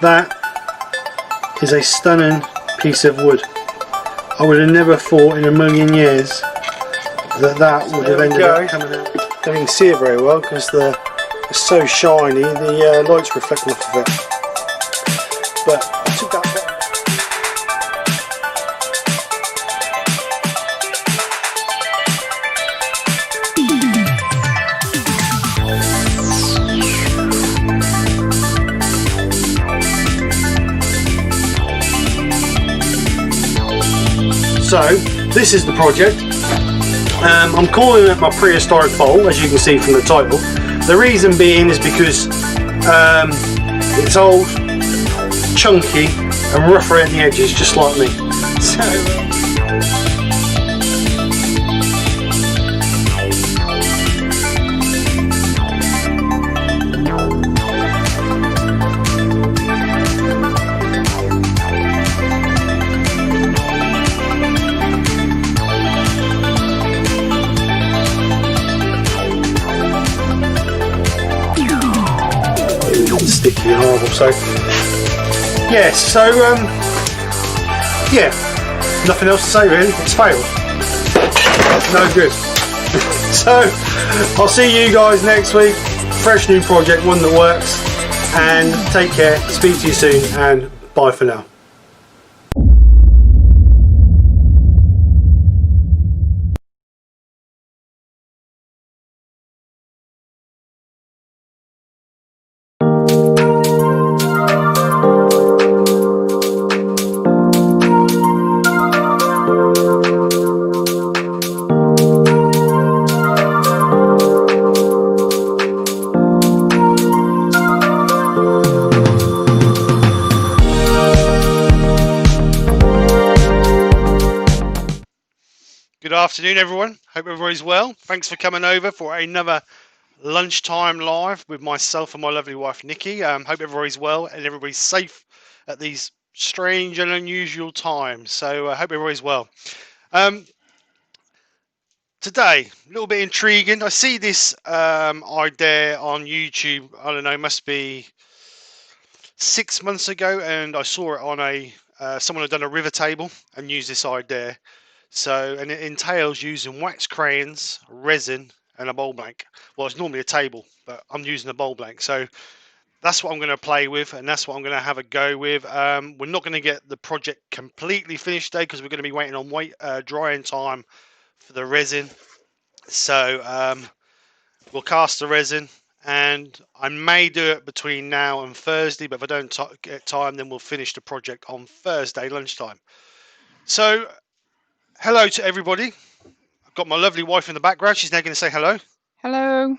That is a stunning piece of wood. I would have never thought in a million years that would have ended up coming out. Don't even see it very well because it's so shiny, the light's reflecting off of it. But I took that bottom. So this is the project. I'm calling it my prehistoric bowl, as you can see from the title. The reason being is because it's old, chunky and rough around the edges, just like me. So, sticky and horrible. So yeah, yeah, nothing else to say really. It's failed. No good. So I'll see you guys next week. Fresh new project, one that works. And take care. Speak to you soon, and bye for now. Good afternoon, everyone. Hope everybody's well. Thanks for coming over for another lunchtime live with myself and my lovely wife Nikki. Hope everybody's well and everybody's safe at these strange and unusual times. So I hope everybody's well. Today, a little bit intriguing. I see this idea on YouTube. I don't know, must be 6 months ago, and I saw it on someone had done a river table and used this idea. So, and it entails using wax crayons, resin, and a bowl blank. Well, it's normally a table, but I'm using a bowl blank. So that's what I'm going to play with, and that's what I'm going to have a go with. We're not going to get the project completely finished today because we're going to be waiting on drying time for the resin. So we'll cast the resin, and I may do it between now and Thursday, but if I don't get time, then we'll finish the project on Thursday lunchtime. So hello to everybody. I've got my lovely wife in the background. She's now going to say hello. Hello.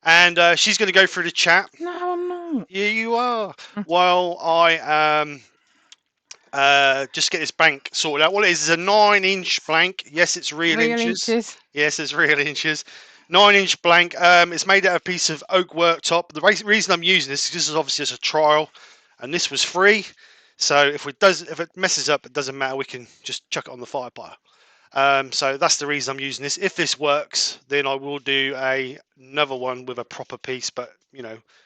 And she's going to go through the chat. No, I'm not. Yeah, you are. While I just get this blank sorted out. Well, it is a 9-inch blank. Yes, it's real inches. Yes, it's real inches. 9-inch blank. It's made out of a piece of oak worktop. The reason I'm using this is obviously as a trial, and this was free. So if it messes up, it doesn't matter. We can just chuck it on the fire pile. So that's the reason I'm using this. If this works, then I will do another one with a proper piece, but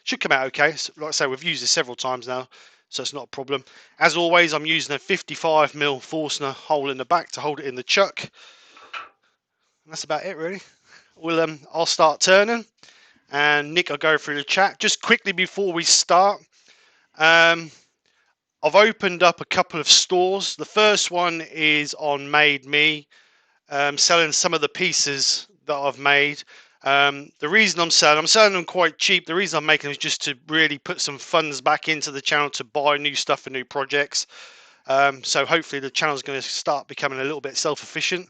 should come out okay. So, like I say, we've used this several times now, so it's not a problem. As always, I'm using a 55mm Forstner hole in the back to hold it in the chuck. And that's about it really. I'll start turning, and Nick will go through the chat. Just quickly before we start, I've opened up a couple of stores. The first one is on Made Me, selling some of the pieces that I've made. The reason I'm selling them quite cheap. The reason I'm making them is just to really put some funds back into the channel to buy new stuff for new projects. So hopefully the channel is going to start becoming a little bit self-efficient.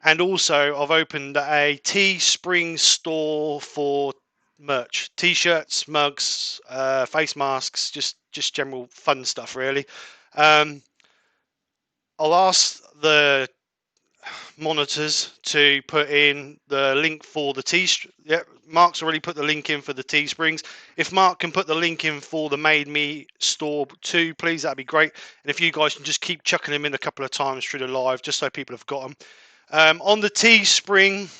And also I've opened a Teespring store for merch, t-shirts, mugs, face masks, just general fun stuff really. I'll ask the monitors to put in the link for the Mark's already put the link in for the Teesprings. If Mark can put the link in for the Made Me store too, please, that'd be great. And if you guys can just keep chucking them in a couple of times through the live, just so people have got them. On the Teespring,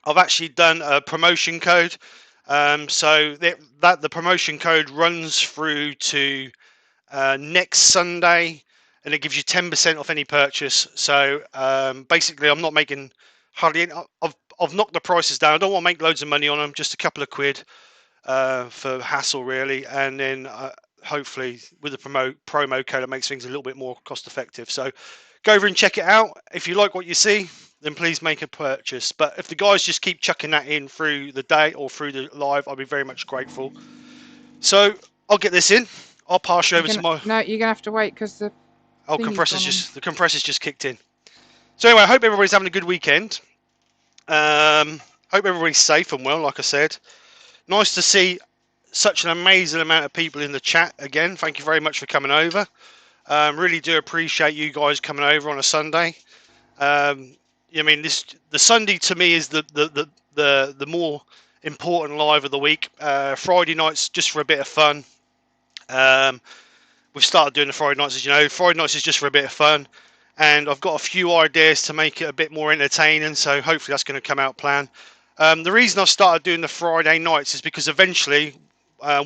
I've actually done a promotion code. So that the promotion code runs through to next Sunday, and it gives you 10% off any purchase. So basically, I'm not making hardly any. I've knocked the prices down. I don't want to make loads of money on them, just a couple of quid for hassle, really. And then hopefully, with the promo code, it makes things a little bit more cost effective. So go over and check it out. If you like what you see, then please make a purchase. But if the guys just keep chucking that in through the day or through the live, I'll be very much grateful. So I'll get this in. I'll pass you over to my. No, you're gonna have to wait because the the compressor's just kicked in. So anyway, I hope everybody's having a good weekend. Hope everybody's safe and well. Like I said, nice to see such an amazing amount of people in the chat again. Thank you very much for coming over. Really do appreciate you guys coming over on a Sunday. I mean, the Sunday to me is the more important live of the week. Friday nights just for a bit of fun. We've started doing the Friday nights, as you know. Friday nights is just for a bit of fun, and I've got a few ideas to make it a bit more entertaining, so hopefully that's going to come out plan. The reason I've started doing the Friday nights is because eventually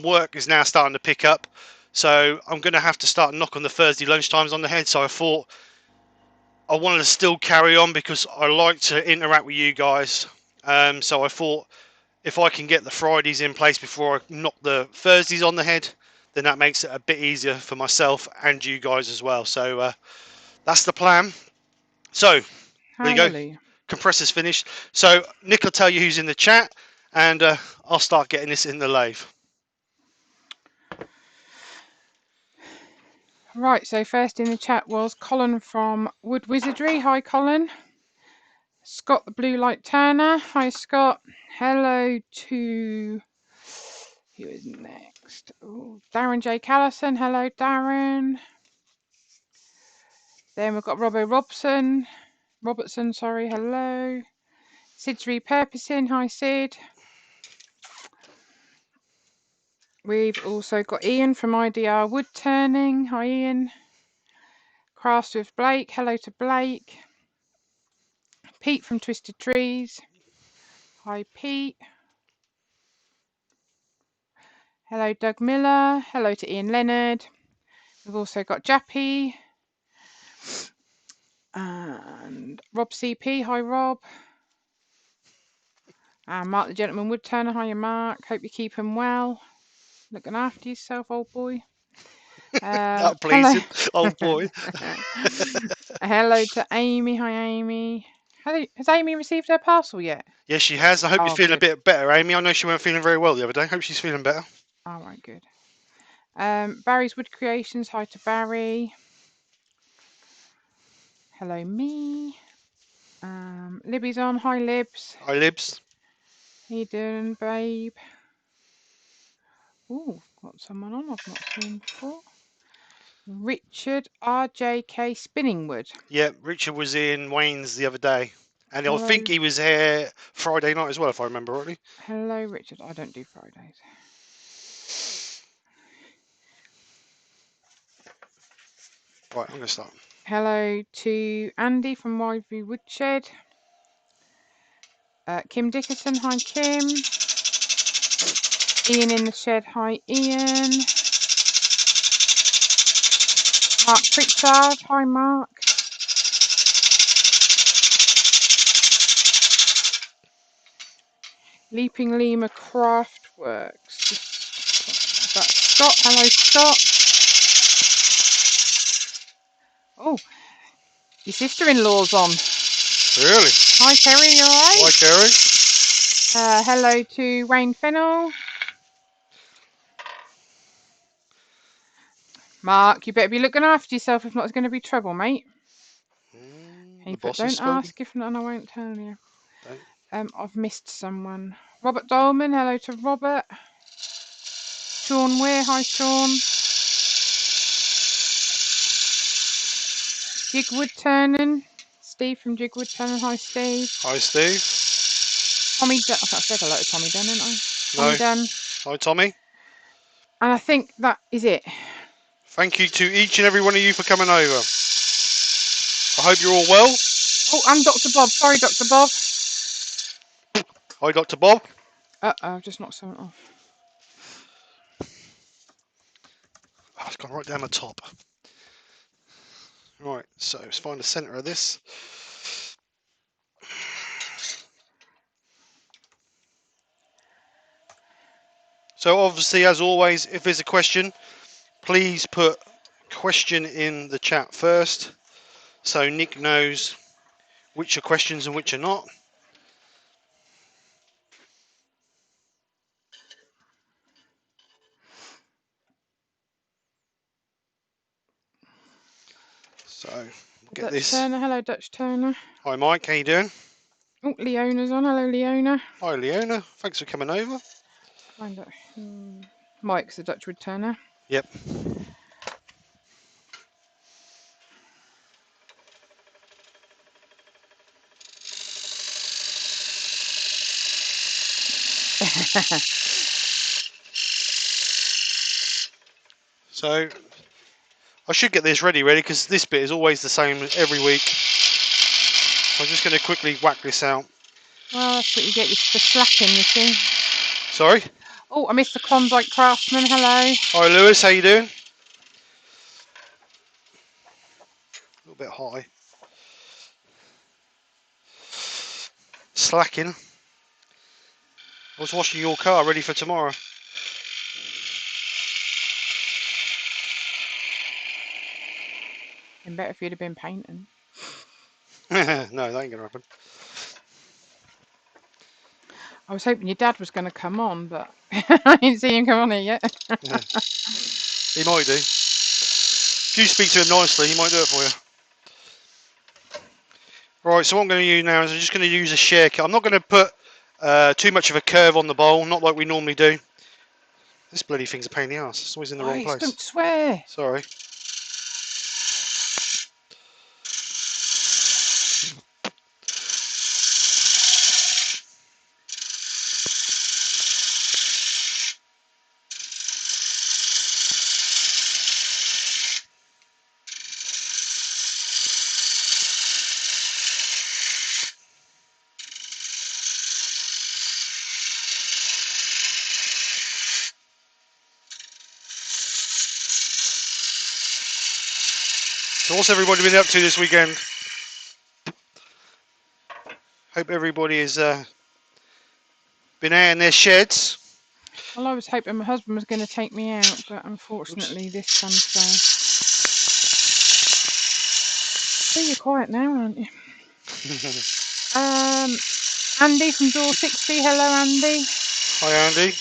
work is now starting to pick up, so I'm going to have to start knocking the Thursday lunchtimes on the head. So I thought I wanted to still carry on because I like to interact with you guys. So I thought if I can get the Fridays in place before I knock the Thursdays on the head, then that makes it a bit easier for myself and you guys as well. So that's the plan. So there you go. Compressor's finished. So Nick will tell you who's in the chat, and I'll start getting this in the lathe. Right, so first in the chat was Colin from Wood Wizardry. Hi, Colin. Scott the Blue Light Turner. Hi, Scott. Hello to... Who is next? Ooh, Darren J. Callison. Hello, Darren. Then we've got Robbo Robertson, sorry. Hello. Sid's Repurposing. Hi, Sid. We've also got Ian from IDR Wood Turning. Hi, Ian. Krafts with Blake. Hello to Blake. Pete from Twisted Trees. Hi, Pete. Hello, Doug Miller. Hello to Ian Leonard. We've also got Jappy. And Rob CP. Hi, Rob. And Mark the Gentleman Woodturner. Hiya, Mark. Hope you keep him well. Looking after yourself, old boy. Please, old boy. Hello to Amy. Hi, Amy. Has Amy received her parcel yet? Yes, she has. I hope you're feeling a bit better, Amy. I know she weren't feeling very well the other day. Hope she's feeling better. All right, good. Barry's Wood Creations. Hi to Barry. Hello, me. Libby's on. Hi, Libs. Hi, Libs. How you doing, babe? Ooh, got someone on I've not seen before. Richard RJK Spinningwood. Yeah, Richard was in Wayne's the other day. And hello. I think he was here Friday night as well, if I remember rightly. Hello, Richard. I don't do Fridays. Right, I'm going to start. Hello to Andy from Wideview Woodshed. Kim Dickerson. Hi, Kim. Ian in the shed. Hi, Ian. Mark Pritchard. Hi, Mark. Leaping Lima Craftworks. That's Scott. Hello, Scott. Oh, your sister-in-law's on. Really? Hi, Kerry. You all right? Hi, Kerry. Hello to Wayne Fennell. Mark, you better be looking after yourself. If not, it's going to be trouble, mate. The boss don't ask. If not, and I won't tell you. I've missed someone. Robert Dolman. Hello to Robert. Sean Weir. Hi, Sean. Jigwood Turning. Steve from Jigwood Turning. Hi, Steve. Hi, Steve. Tommy Dunn. I said hello to Tommy Dunn, didn't I? Tommy Dunn. Hi, Tommy. And I think that is it. Thank you to each and every one of you for coming over. I hope you're all well. Oh, and Dr. Bob. Sorry, Dr. Bob. Hi, Dr. Bob. I've just knocked something off. Oh, it's gone right down the top. Right, so let's find the centre of this. So obviously, as always, if there's a question, please put question in the chat first, so Nick knows which are questions and which are not. So we'll get Dutch this. Turner, hello Dutch Turner. Hi Mike, how you doing? Oh, Leona's on. Hello, Leona. Hi Leona, thanks for coming over. Find out. Mike's the Dutch wood turner. Yep. So I should get this ready because this bit is always the same every week. So I'm just going to quickly whack this out. Well, that's what you get for slacking, you see. Sorry? Oh, I missed the Klondike Craftsman. Hello. Hi Lewis, how you doing? A little bit high. Slacking. I was washing your car ready for tomorrow. Been better if you'd have been painting. No, that ain't going to happen. I was hoping your dad was going to come on, but I didn't see him come on here yet. Yeah. He might do. If you speak to him nicely, he might do it for you. Right, so what I'm going to use now is I'm just going to use a share cut. I'm not going to put too much of a curve on the bowl, not like we normally do. This bloody thing's a pain in the ass. It's always in the wrong place. Don't swear. Sorry. So what's everybody been up to this weekend? Hope everybody has been out in their sheds. Well, I was hoping my husband was going to take me out, but unfortunately this comes first. So you're quiet now, aren't you? Andy from Door 60. Hello, Andy. Hi, Andy.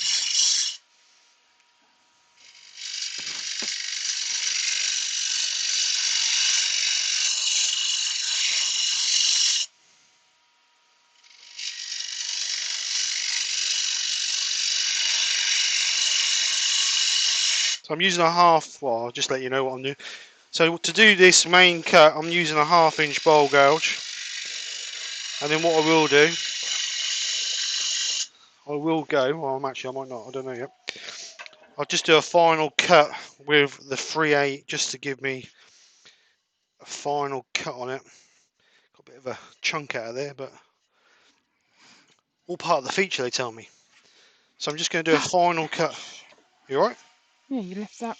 So I'm using a half, well, I'll just let you know what I'm doing. So to do this main cut, I'm using a 1/2 inch bowl gouge. And then what I will do, I will go, well, actually I might not, I don't know yet. I'll just do a final cut with the 3/8 just to give me a final cut on it. Got a bit of a chunk out of there, but all part of the feature, they tell me. So I'm just going to do a final cut. You alright? Yeah, you left that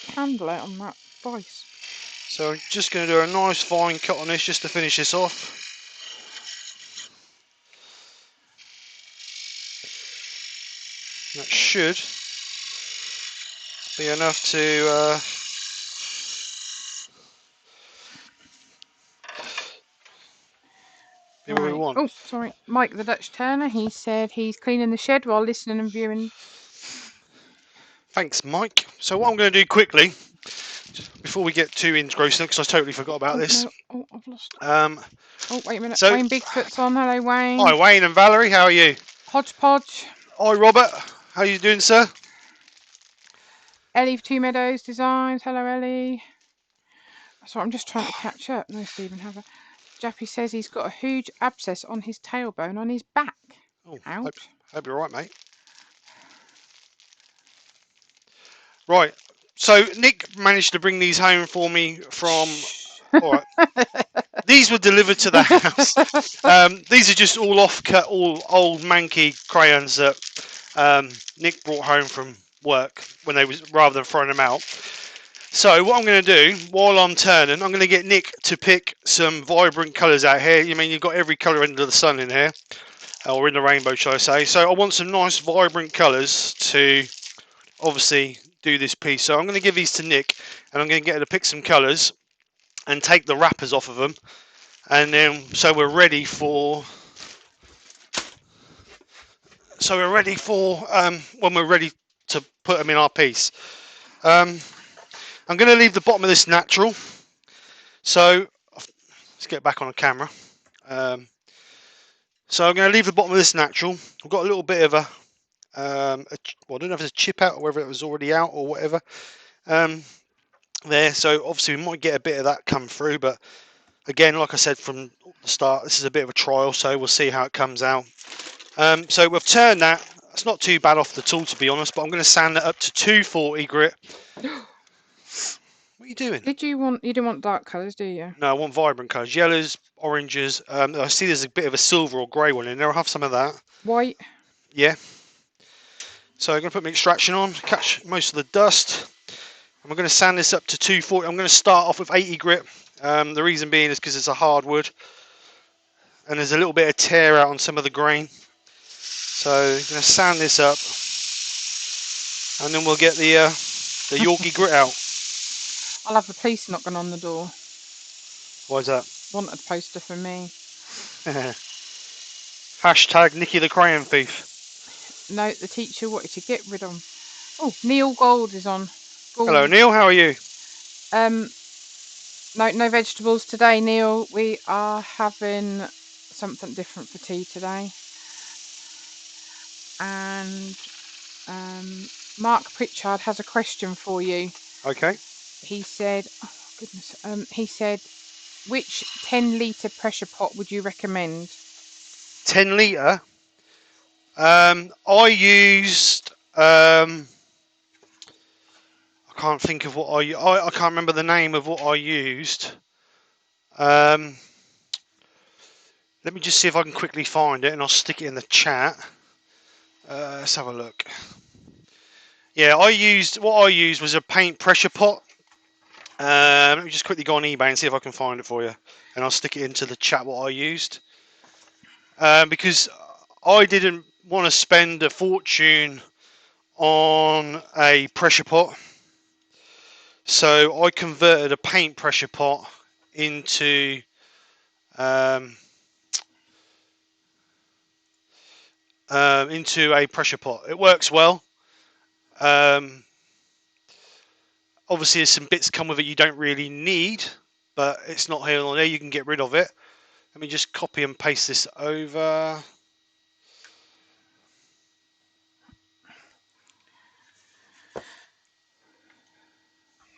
candle out on that vice. So I'm just going to do a nice fine cut on this just to finish this off. That should be enough to be what we want. Oh, sorry. Mike the Dutch Turner, he said he's cleaning the shed while listening and viewing. Thanks, Mike. So what I'm going to do quickly, before we get too engrossed, because I totally forgot about this. No. Oh, I've lost. Oh, wait a minute. So, Wayne Bigfoot's on. Hello, Wayne. Hi, Wayne and Valerie. How are you? Hodgepodge. Hi, Robert. How are you doing, sir? Ellie of Two Meadows Designs. Hello, Ellie. Sorry, I'm just trying to catch up. No, Stephen, have a. Jappy says he's got a huge abscess on his tailbone on his back. Oh, Ouch. hope you're all right, mate. Right. So Nick managed to bring these home for me from. All right. These were delivered to the house. These are just all off-cut, all old manky crayons that Nick brought home from work when they was rather than throwing them out. So what I'm going to do while I'm turning, I'm going to get Nick to pick some vibrant colours out here. You mean you've got every colour under the sun in here, or in the rainbow, shall I say? So I want some nice vibrant colours to obviously do this piece. So I'm going to give these to Nick, and I'm going to get her to pick some colours and take the wrappers off of them, and then so we're ready for when we're ready to put them in our piece. I'm going to leave the bottom of this natural. So let's get back on the camera. So I'm going to leave the bottom of this natural. I've got a little bit of well, I don't know if it's a chip out or whether it was already out or whatever. There, so obviously we might get a bit of that come through, but again, like I said from the start, this is a bit of a trial, so we'll see how it comes out. So we've turned that. It's not too bad off the tool, to be honest, but I'm going to sand it up to 240 grit. What are you doing? You didn't want dark colours, do you? No, I want vibrant colours, yellows, oranges. I see there's a bit of a silver or grey one in there. I'll have some of that. White. Yeah. So I'm going to put my extraction on, catch most of the dust. And we're going to sand this up to 240. I'm going to start off with 80 grit. The reason being is because it's a hardwood. And there's a little bit of tear out on some of the grain. So I'm going to sand this up. And then we'll get the Yorkie grit out. I'll have the police knocking on the door. Why is that? Wanted poster for me. Hashtag Nicky the Crayon Thief. No, the teacher wanted to get rid of. Oh, Neil Gold is on. Gold. Hello, Neil. How are you? No vegetables today, Neil. We are having something different for tea today. And Mark Pritchard has a question for you. Okay. He said, oh goodness, he said, which 10-litre pressure pot would you recommend? 10 litre. I used. I can't think of what I can't remember the name of what I used. Let me just see if I can quickly find it, and I'll stick it in the chat. Let's have a look. Yeah, what I used was a paint pressure pot. Let me just quickly go on eBay and see if I can find it for you, and I'll stick it into the chat what I used. Because I didn't want to spend a fortune on a pressure pot, so I converted a paint pressure pot into a pressure pot. It works well. Obviously, there's some bits come with it you don't really need, but it's not here or there. You can get rid of it. Let me just copy and paste this over.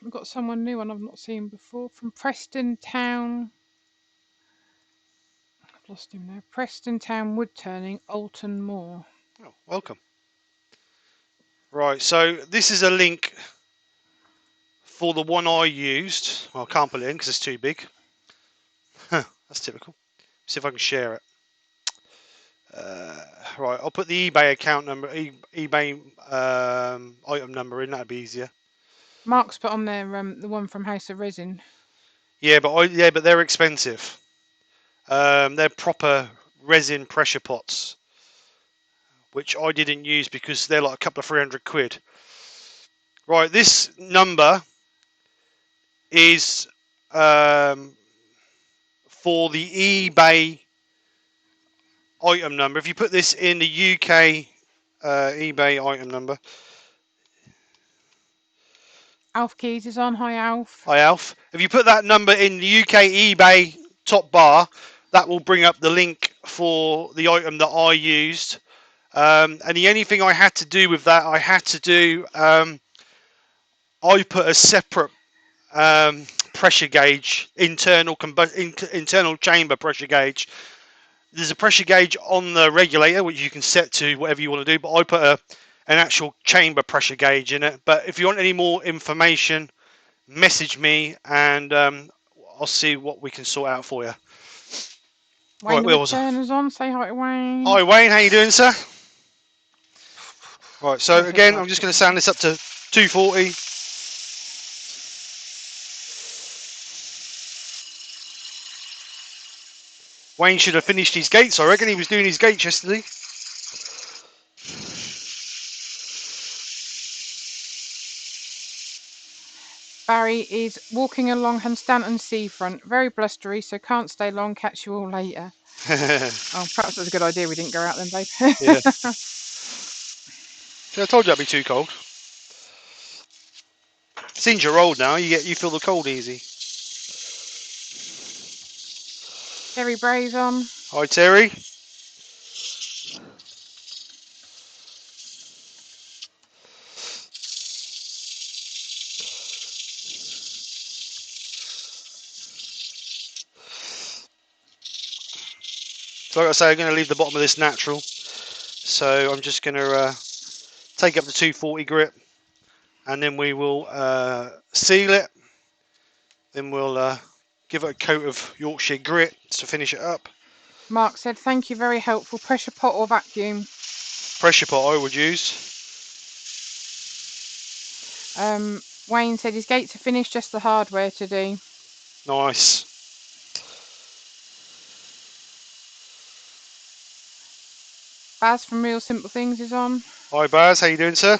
I've got someone new and I've not seen before from Preston Town. I've lost him now. Preston Town Wood Turning, Alton Moor. Oh, welcome. Right, so this is a link for the one I used. Well, I can't put it in because it's too big. That's typical. See if I can share it. Right, I'll put the eBay account number, eBay item number in. That'd be easier. Mark's put on there the one from House of Resin. Yeah, but they're expensive. They're proper resin pressure pots, which I didn't use because they're like a couple of 300 quid. Right, this number is for the eBay item number. If you put this in the UK eBay item number. Alf Keys is on. Hi, Alf. Hi, Alf. If you put that number in the UK eBay top bar, that will bring up the link for the item that I used. And the only thing I had to do with that, I put a separate pressure gauge, internal chamber pressure gauge. There's a pressure gauge on the regulator which you can set to whatever you want to do, but I put an actual chamber pressure gauge in it. But if you want any more information, message me and I'll see what we can sort out for you. Wayne Right, the where wood was I? turner's on. Say hi to Wayne. Hi Wayne, how you doing, sir? Right, so Where's his again, blood I'm just going to pressure? sound this up to 240. Wayne should have finished his gates. I reckon he was doing his gates yesterday. Barry is walking along Hunstanton seafront. Very blustery, so can't stay long. Catch you all later. Oh, perhaps that's a good idea we didn't go out then, babe. Yeah. See, I told you that'd be too cold. Since you're old now, you feel the cold easy. Terry Bray's on. Hi Terry. So like I say, I'm going to leave the bottom of this natural. So I'm just going to take up the 240 grit, and then we will seal it. Then we'll give it a coat of Yorkshire grit to finish it up. Mark said, thank you, very helpful. Pressure pot or vacuum? Pressure pot I would use. Wayne said his gates are finished, just the hardware to do. Nice. Baz from Real Simple Things is on. Hi Baz, how you doing, sir?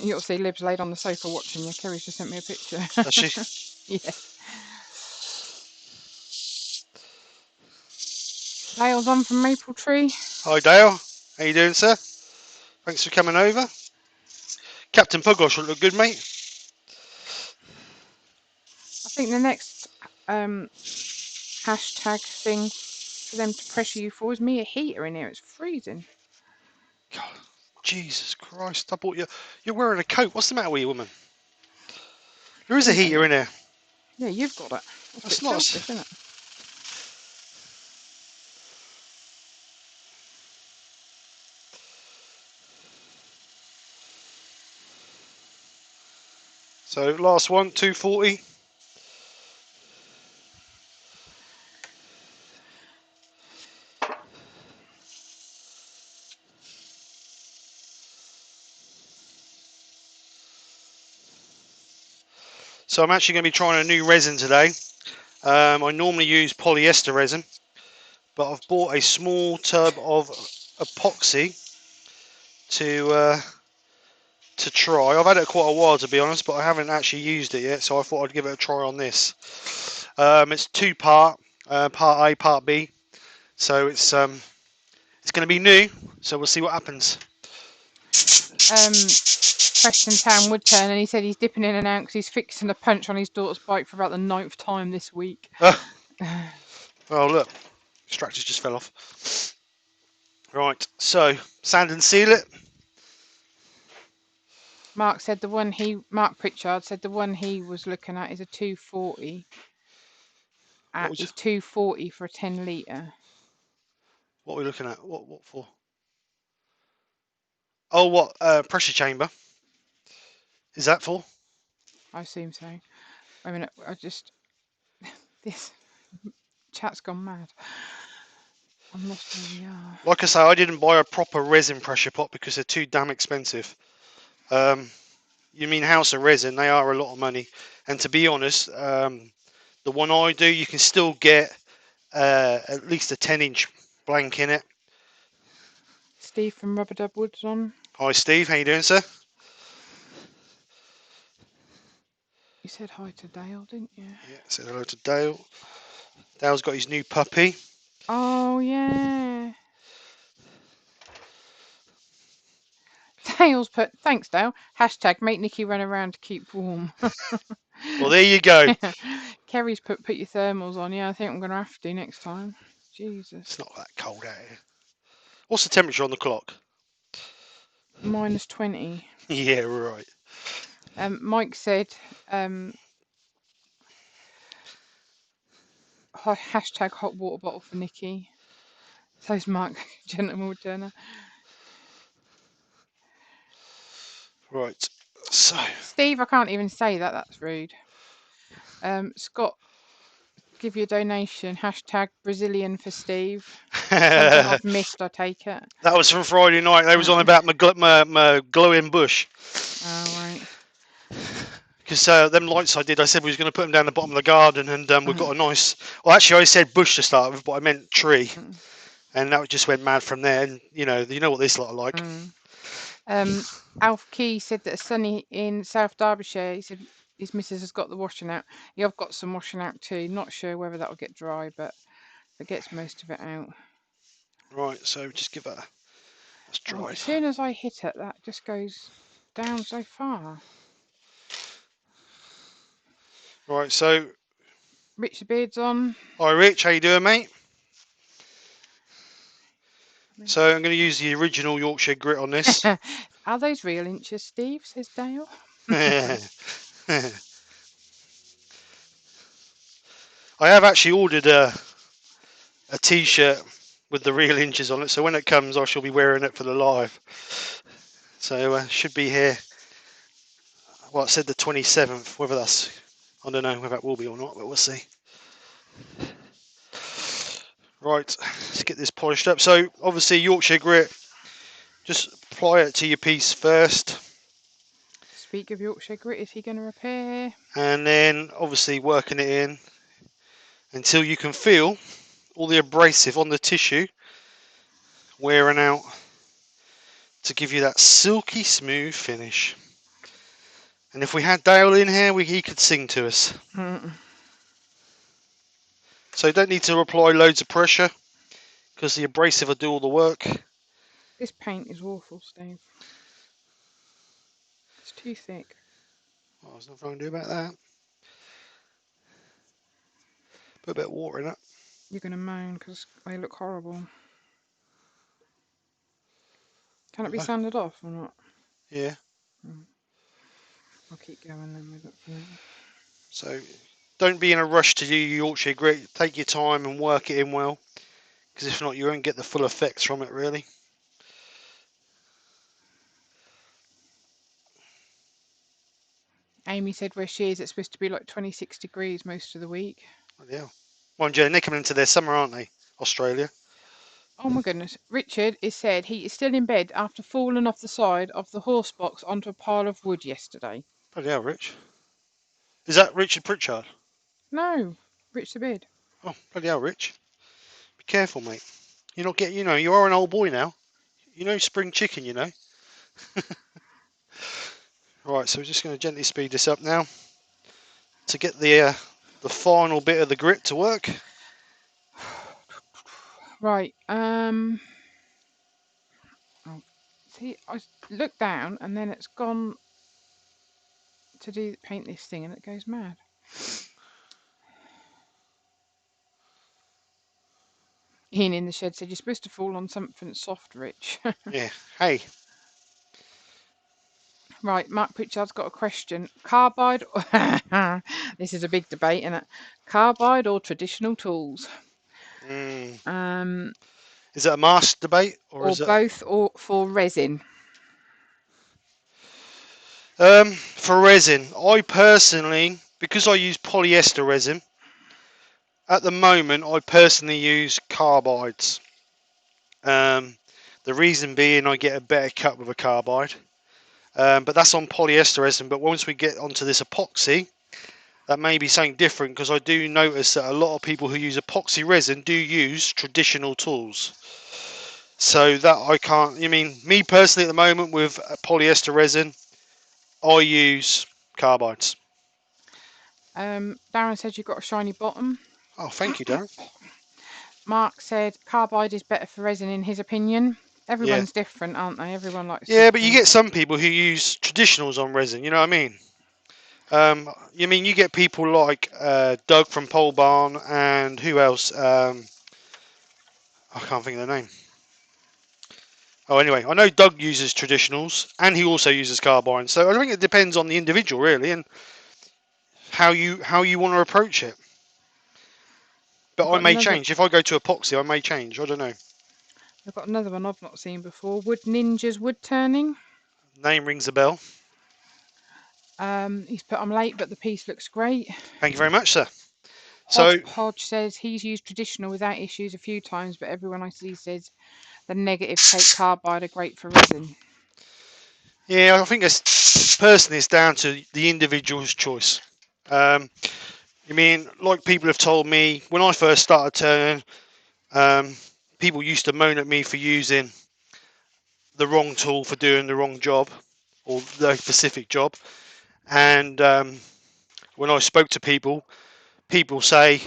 You'll see Lib's laid on the sofa watching you. Kerry's just sent me a picture. Does she? Yeah. Dale's on from Maple Tree. Hi Dale, how you doing, sir? Thanks for coming over. Captain Pugosh look good, mate. I think the next hashtag thing for them to pressure you for is me a heater in here. It's freezing. God, Jesus Christ! I bought you. You're wearing a coat. What's the matter with you, woman? There is a Didn't say heater in that. there. Yeah, you've got it. That's a That's bit not. selfish, isn't it? So last one, 240. So I'm actually going to be trying a new resin today. I normally use polyester resin, but I've bought a small tub of epoxy to try. I've had it quite a while, to be honest, but I haven't actually used it yet, so I thought I'd give it a try on this. It's two-part, part A, part B. So it's going to be new, so we'll see what happens. Preston Town would turn, and he said he's dipping in and out because he's fixing a punch on his daughter's bike for about the 9th time this week. Oh, look. Extractors just fell off. Right, so sand and seal it. Mark Pritchard said the one he was looking at is a 240. Is 240 for a 10 litre. What are we looking at? What for? Oh, what pressure chamber? Is that for? I assume so. Wait a minute, this chat's gone mad. I'm lost where we are. Like I say, I didn't buy a proper resin pressure pot because they're too damn expensive. You mean House of Resin? They are a lot of money. And to be honest, the one I do, you can still get at least a 10-inch blank in it. Steve from Rubber Dub Woods on. Hi Steve, how you doing, sir? You said hi to Dale, didn't you? Yeah, said hello to Dale. Dale's got his new puppy. Oh, yeah. Dale's put, thanks, Dale. Hashtag make Nikki run around to keep warm. Well, there you go. Kerry's put your thermals on. Yeah, I think I'm going to have to next time. Jesus. It's not that cold out here. What's the temperature on the clock? -20. Yeah, right. Mike said, hashtag hot water bottle for Nikki. So's Mark, gentleman returner. Right. So. Steve, I can't even say that. That's rude. Scott, give you a donation. Hashtag Brazilian for Steve. Something I've missed, I take it. That was from Friday night. They was on about my glowing bush. Oh, right. Because them lights I did, I said we was going to put them down the bottom of the garden, and we've got a nice. Well, actually, I said bush to start with, but I meant tree, and that just went mad from there. And you know what this lot are like. Alf Key said that Sonny in South Derbyshire, he said his missus has got the washing out. Yeah, I've got some washing out too. Not sure whether that'll get dry, but it gets most of it out. Right, so just give that. That's dried. As soon as I hit it, that just goes down so far. Right, so. Richard Beard's on. Hi, Rich. How you doing, mate? So I'm going to use the original Yorkshire grit on this. Are those real inches, Steve? Says Dale. I have actually ordered a t-shirt with the real inches on it, so when it comes I shall be wearing it for the live. So should be here. Well, it said the 27th. Whether that's, I don't know whether that will be or not, but we'll see. Right, let's get this polished up. So obviously Yorkshire grit, just apply it to your piece first. Speak of Yorkshire grit, is he going to repair? And then obviously working it in until you can feel all the abrasive on the tissue wearing out to give you that silky smooth finish. And if we had Dale in here, he could sing to us. So you don't need to apply loads of pressure because the abrasive will do all the work. This paint is awful, Steve. It's too thick. Oh, there's nothing I can do about that. Put a bit of water in it. You're going to moan because they look horrible. Can it be sanded off or not? Yeah. I'll keep going then with it for now. So don't be in a rush to do your Yorkshire grit. Take your time and work it in well, because if not, you won't get the full effects from it really. Amy said where she is, it's supposed to be like 26 degrees most of the week. Yeah. Mind you, they're coming into their summer, aren't they? Australia. Oh my goodness. Richard is said he is still in bed after falling off the side of the horse box onto a pile of wood yesterday. Bloody hell, Rich. Is that Richard Pritchard? No, Rich the Beard. Oh, bloody hell, Rich. Be careful, mate. You're not getting, you are an old boy now. You know spring chicken, you know. Right, so we're just going to gently speed this up now to get the final bit of the grit to work. Right. Oh, see, I look down and then it's gone to paint this thing and it goes mad. Ian in the shed said you're supposed to fall on something soft, Rich. Yeah. Hey. Right, Mark Pritchard's got a question. Carbide. This is a big debate, isn't it? Carbide or traditional tools? Is it a mask debate or is it both, or for resin? for resin? I personally, because I use polyester resin, at the moment I personally use carbides. The reason being I get a better cut with a carbide. But that's on polyester resin. But once we get onto this epoxy, that may be something different, because I do notice that a lot of people who use epoxy resin do use traditional tools. So that I can't, me personally at the moment with polyester resin, I use carbides. Darren said you've got a shiny bottom. Oh, thank you, Darren. Mark said carbide is better for resin in his opinion. Everyone's different, aren't they? Everyone likes Yeah, but you get some people who use traditionals on resin, you know what I mean? You get people like Doug from Pole Barn, and who else? I can't think of their name. Oh, anyway, I know Doug uses traditionals, and he also uses carbine. So I think it depends on the individual really, and how you want to approach it. We've But I got may another. change if I go to epoxy. I may change. I don't know. We've got another one I've not seen before. Wood Ninjas wood turning. Name rings a bell. He's put I'm late, but the piece looks great. Thank you very much, sir. So Hodgepodge says he's used traditional without issues a few times, but everyone I see says the negative take carbide are great for resin. yeah, I think it's personally it's down to the individual's choice. Um, I mean, like people have told me when I first started turning, um, people used to moan at me for using the wrong tool for doing the wrong job or the specific job. And when I spoke to people, people say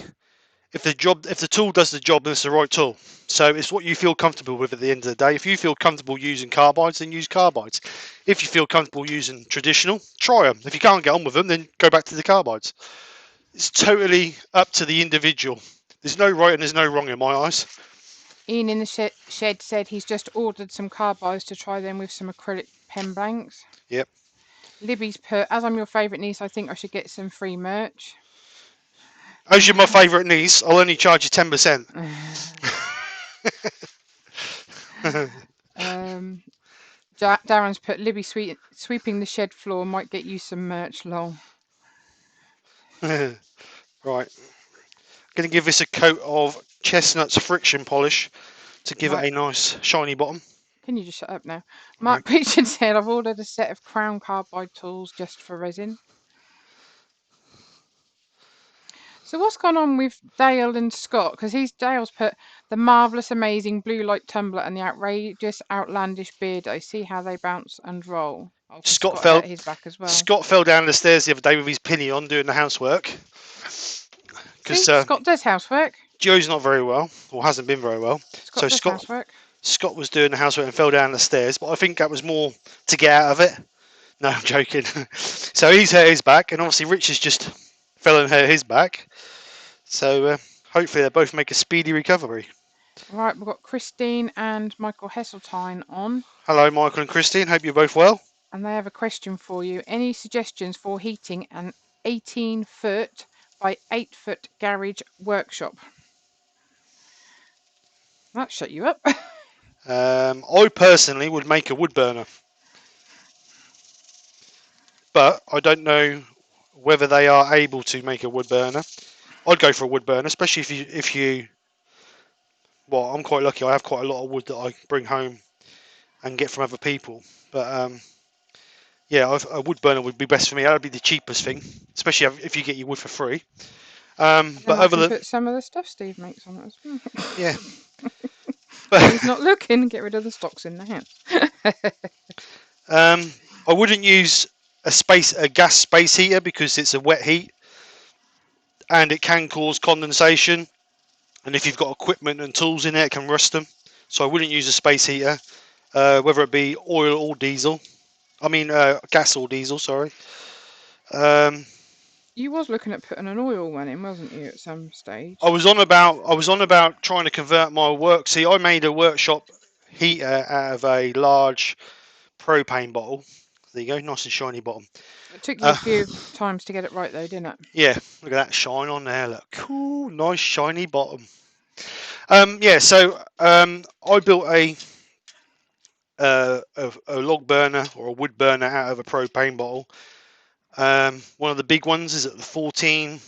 if the tool does the job, then it's the right tool. So it's what you feel comfortable with at the end of the day. If you feel comfortable using carbides, then use carbides. If you feel comfortable using traditional, try them. If you can't get on with them, then go back to the carbides. It's totally up to the individual. There's no right and there's no wrong in my eyes. Ian in the shed said he's just ordered some carbides to try them with some acrylic pen blanks. Yep. Libby's put, as I'm your favourite niece, I think I should get some free merch. As you're my favourite niece, I'll only charge you 10%. um, Darren's put Libby sweeping the shed floor might get you some merch. Lol. Right. Going to give this a coat of chestnuts friction polish to give it Mike, a nice shiny bottom. can you just shut up now? Right. Mark Preachard said I've ordered a set of Crown carbide tools just for resin. So what's gone on with Dale and Scott? Because Dale's put the marvelous, amazing blue light tumbler and the outrageous, outlandish beard. I see how they bounce and roll. Oh, because Scott Scott hurt fell. his back as well. Scott fell down the stairs the other day with his pinny on doing the housework because See, Scott does housework. Joe's not very well or hasn't been very well. Scott So does housework. Scott was doing the housework and fell down the stairs, but I think that was more to get out of it. No, I'm joking. So he's hurt his back, and obviously Rich has just fell and hurt his back. So hopefully they both make a speedy recovery. Right, we've got Christine and Michael Hesseltine on, Hello, Michael and Christine. Hope you're both well. and they have a question for you. Any suggestions for heating an 18-foot by 8-foot garage workshop? That shut you up. I personally would make a wood burner, but I don't know whether they are able to make a wood burner. I'd go for a wood burner, especially if you. Well, I'm quite lucky. I have quite a lot of wood that I bring home and get from other people. But yeah, a wood burner would be best for me. That would be the cheapest thing, especially if you get your wood for free. Then But I other can than put some of the stuff Steve makes on it as well. yeah, When he's but not looking, get rid of the stocks in the house. I wouldn't use a gas space heater because it's a wet heat and it can cause condensation. And if you've got equipment and tools in there, it can rust them. So I wouldn't use a space heater, whether it be oil or diesel. I mean, gas or diesel. Sorry. Um, You was looking at putting an oil one in, wasn't you, at some stage? I was on about trying to convert my work. See, I made a workshop heater out of a large propane bottle. There you go, nice and shiny bottom. It took you a Uh, few times to get it right, though, didn't it? yeah, look at that shine on there. Look, cool, nice shiny bottom. Yeah, so I built a log burner or a wood burner out of a propane bottle. One of the big ones is at the 14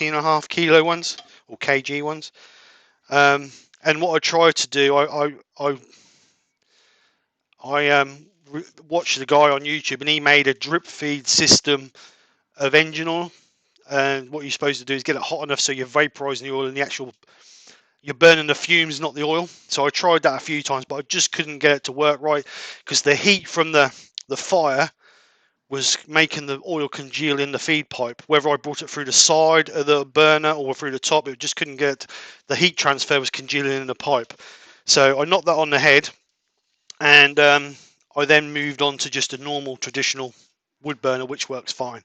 and a half kilo ones or kg ones. And what I tried to do, I watched the guy on YouTube and he made a drip feed system of engine oil. And what you're supposed to do is get it hot enough so you're vaporizing the oil and you're burning the fumes, not the oil. So I tried that a few times, but I just couldn't get it to work right because the heat from the fire was making the oil congeal in the feed pipe. Whether I brought it through the side of the burner or through the top, it just couldn't get the heat transfer was congealing in the pipe. So I knocked that on the head, and I then moved on to just a normal traditional wood burner, which works fine.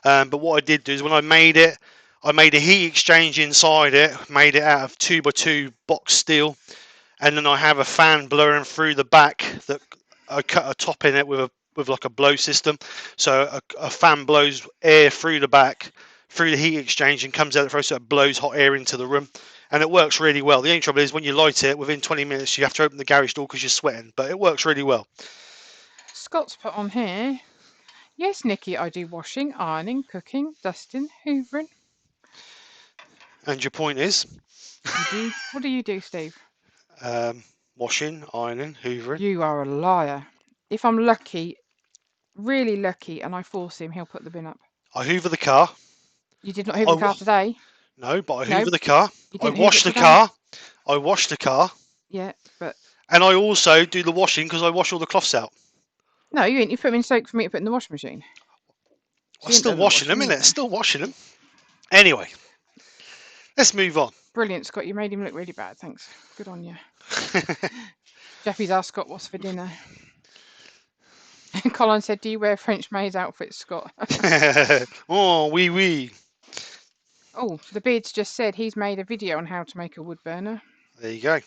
But what I did do is when I made it, I made a heat exchange inside it, made it out of 2x2 box steel, and then I have a fan blowing through the back that I cut a top in it with like a blow system. So a fan blows air through the back, through the heat exchange, and comes out the front, so it blows hot air into the room. And it works really well. The only trouble is when you light it, within 20 minutes you have to open the garage door because you're sweating. But it works really well. Scott's put on here. Yes, Nikki, I do washing, ironing, cooking, dusting, hoovering. And your point is, You do. What do you do, Steve? washing, ironing, hoovering. You are a liar. If I'm lucky, really lucky, and I force him, he'll put the bin up. I hoover the car. You did not hoover the car today? No, but I No, hoover the car. you I didn't hoover wash it the today. car. I wash the car. Yeah, but And I also do the washing because I wash all the cloths out. no, you ain't. You put them in soak for me to put in the washing machine. So I'm you ain't still done the washing them, washing innit? yet. Still washing them. Anyway, let's move on. Brilliant, Scott. You made him look really bad. Thanks. Good on you. Jeffy's asked Scott what's for dinner. Colin said, "Do you wear French maid's outfits, Scott?" Oh, oui, oui. Oh, the beard's just said he's made a video on how to make a wood burner. There you go.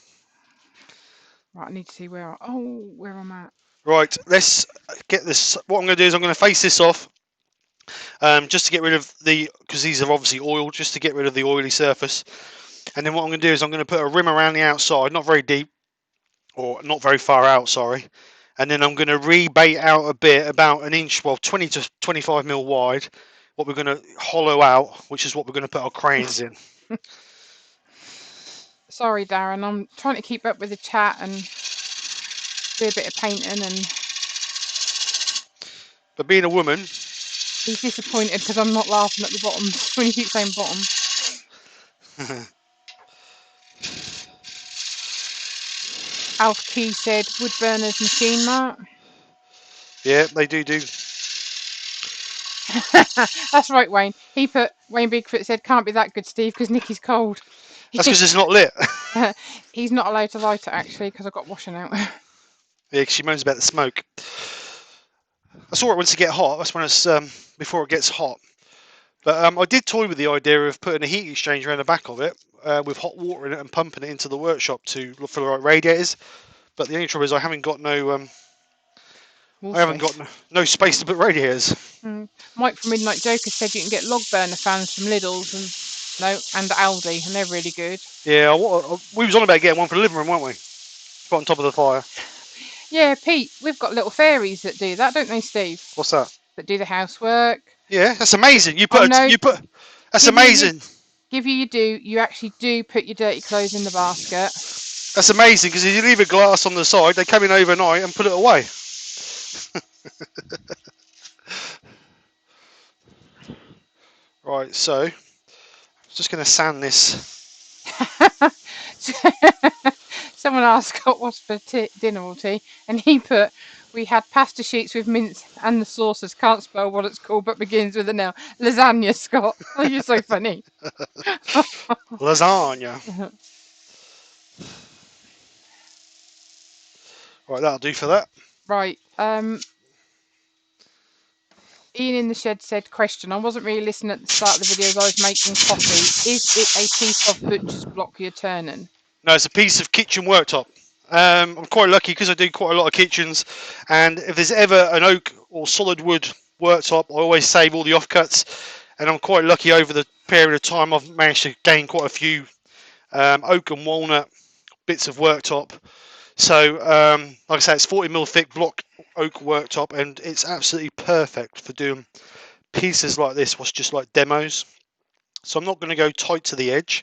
Right, I need to see where I'm at. Right, let's get this. What I'm going to do is I'm going to face this off, just to get rid of because these are obviously oiled, just to get rid of the oily surface. And then what I'm going to do is I'm going to put a rim around the outside, not very deep, or not very far out, sorry. And then I'm going to rebait out a bit, about an inch, well, 20 to 25 mil wide, what we're going to hollow out, which is what we're going to put our cranes in. Sorry, Darren. I'm trying to keep up with the chat and do a bit of painting, and But being a woman, he's disappointed because I'm not laughing at the bottom when you keep saying bottom. Alf Key said wood burners machine mark. yeah, they do. That's right, Wayne. Wayne Bigfoot said can't be that good, Steve, because Nikki's cold. That's because it's not lit. He's not allowed to light it actually because I got washing out. Yeah, because she moans about the smoke. That's all right once it gets hot. That's when it's before it gets hot. But I did toy with the idea of putting a heat exchanger around the back of it with hot water in it and pumping it into the workshop to look for the right radiators. But the only trouble is I haven't got no space to put radiators. Mike from Midnight Joker said you can get log burner fans from Lidl's and Aldi, and they're really good. Yeah, we was on about getting one for the living room, weren't we? Put on top of the fire. Yeah, Pete, we've got little fairies that do that, don't they, Steve? What's that? That do the housework. Yeah, that's amazing. That's amazing. Give you do. You actually do put your dirty clothes in the basket. That's amazing because if you leave a glass on the side, they come in overnight and put it away. Right, so I'm just going to sand this. Someone asked Scott what's for dinner or tea, and he put, we had pasta sheets with mince and the sauces. Can't spell what it's called, but begins with an L. Lasagna, Scott. Oh, you're so funny. Lasagna. Right, that'll do for that. Right. Ian in the shed said, question. I wasn't really listening at the start of the video as I was making coffee. Is it a piece of butcher's block you're turning? No, it's a piece of kitchen worktop. I'm quite lucky because I do quite a lot of kitchens, and if there's ever an oak or solid wood worktop, I always save all the offcuts, and I'm quite lucky over the period of time I've managed to gain quite a few oak and walnut bits of worktop. So, like I say, it's 40mm thick block oak worktop, and it's absolutely perfect for doing pieces like this, what's just like demos. So I'm not going to go tight to the edge,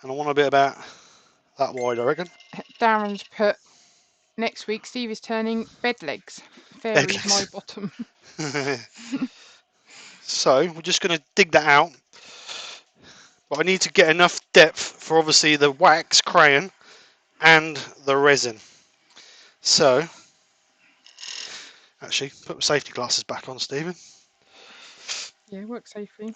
and I want a bit about that wide, I reckon. Darren's put, next week Steve is turning bed legs. Fairies my bottom. So we're just going to dig that out, but I need to get enough depth for obviously the wax crayon and the resin. So actually put my safety glasses back on, Stephen. Yeah, work safely.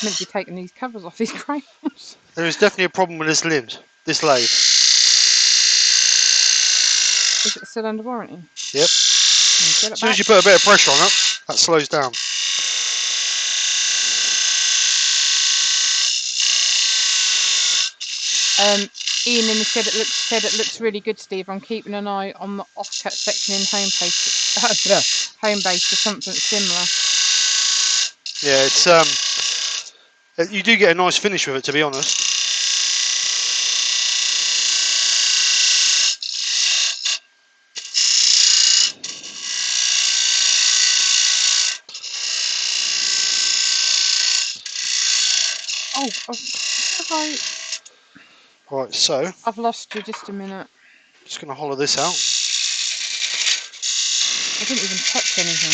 meant to be taking these covers off these crayons. There is definitely a problem with this lathe. Is it still under warranty? Yep. Get it As soon back. as you put a bit of pressure on it, that slows down. Ian in the said it looks really good, Steve. I'm keeping an eye on the offcut section in Homebase for something similar. Yeah, it's you do get a nice finish with it, to be honest. Right, so I've lost you. Just a minute. just going to hollow this out. I didn't even touch anything.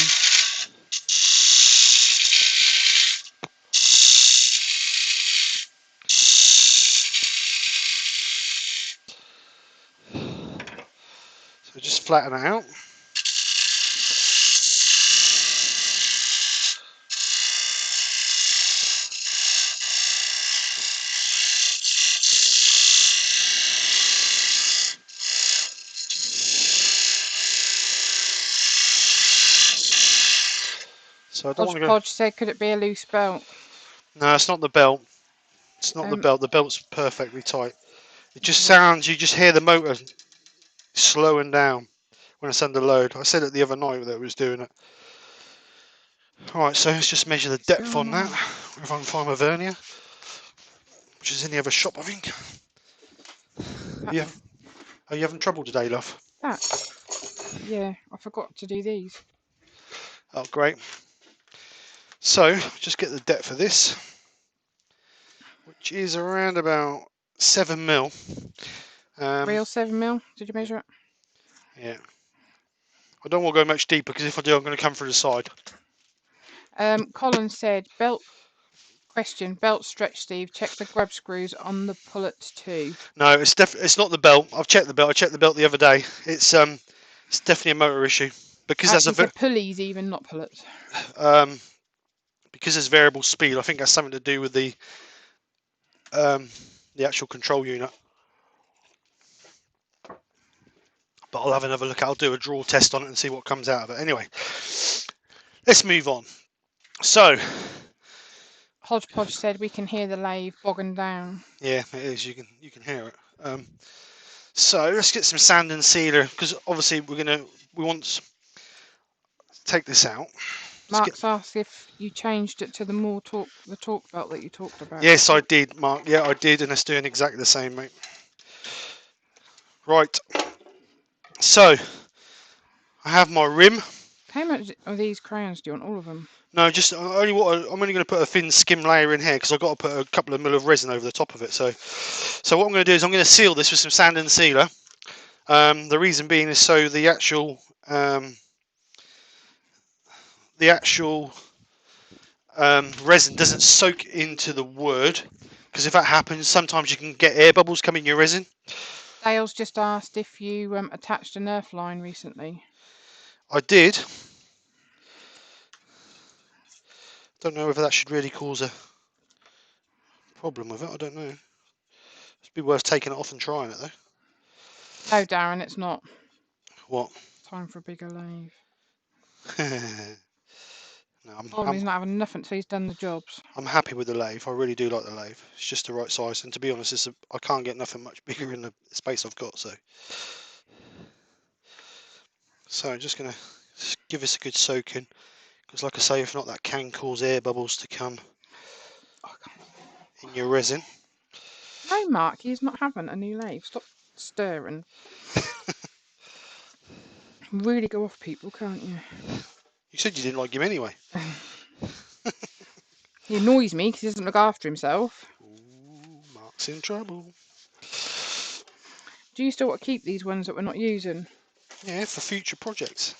So just flatten it out. So I don't want to go. Hodgepodge said, could it be a loose belt? No, it's not the belt. It's not the belt. The belt's perfectly tight. It just sounds. You just hear the motor slowing down when it's under load. I said it the other night that it was doing it. Alright, so let's just measure the depth on that. If I can find my vernier, which is in the other shop, I think. Are you having trouble today, love? Yeah, I forgot to do these. Oh, great. So, just get the depth of this, which is around about 7mm. Real 7mm? Did you measure it? Yeah. I don't want to go much deeper because if I do, I'm going to come through the side. Colin said, belt stretch, Steve. Check the grub screws on the pullets too. No, it's not the belt. I've checked the belt. I checked the belt the other day. It's definitely a motor issue because Actually, said pulleys, even not pullets. Because there's variable speed. I think that's something to do with the actual control unit. But I'll have another look. I'll do a draw test on it and see what comes out of it. Anyway, let's move on. So, Hodgepodge said we can hear the lathe bogging down. Yeah, it is. You can hear it. So let's get some sand and sealer because obviously we want to take this out. Mark's asked if you changed it to the torque belt that you talked about. Yes, I did, Mark. Yeah, I did, and it's doing exactly the same, mate. Right. So I have my rim. How much of these crayons do you want? All of them? No, just I'm only going to put a thin skim layer in here because I've got to put a couple of mil of resin over the top of it. So what I'm going to do is I'm going to seal this with some sand and sealer. The reason being is so the actual resin doesn't soak into the wood, because if that happens, sometimes you can get air bubbles coming in your resin. Dale's just asked if you attached a nerf line recently. I did. Don't know whether that should really cause a problem with it. I don't know. It'd be worth taking it off and trying it though. No, Darren, it's not. What? Time for a bigger lathe. No, he's not having nothing until he's done the jobs. I'm happy with the lathe. I really do like the lathe. It's just the right size, and to be honest, I can't get nothing much bigger in the space I've got. So I'm just going to give this a good soak in, because like I say, if not, that can cause air bubbles to come in your resin. No, Mark, he's not having a new lathe. Stop stirring. Really go off people, can't you? You said you didn't like him anyway. He annoys me because he doesn't look after himself. Ooh, Mark's in trouble. Do you still want to keep these ones that we're not using? Yeah, for future projects.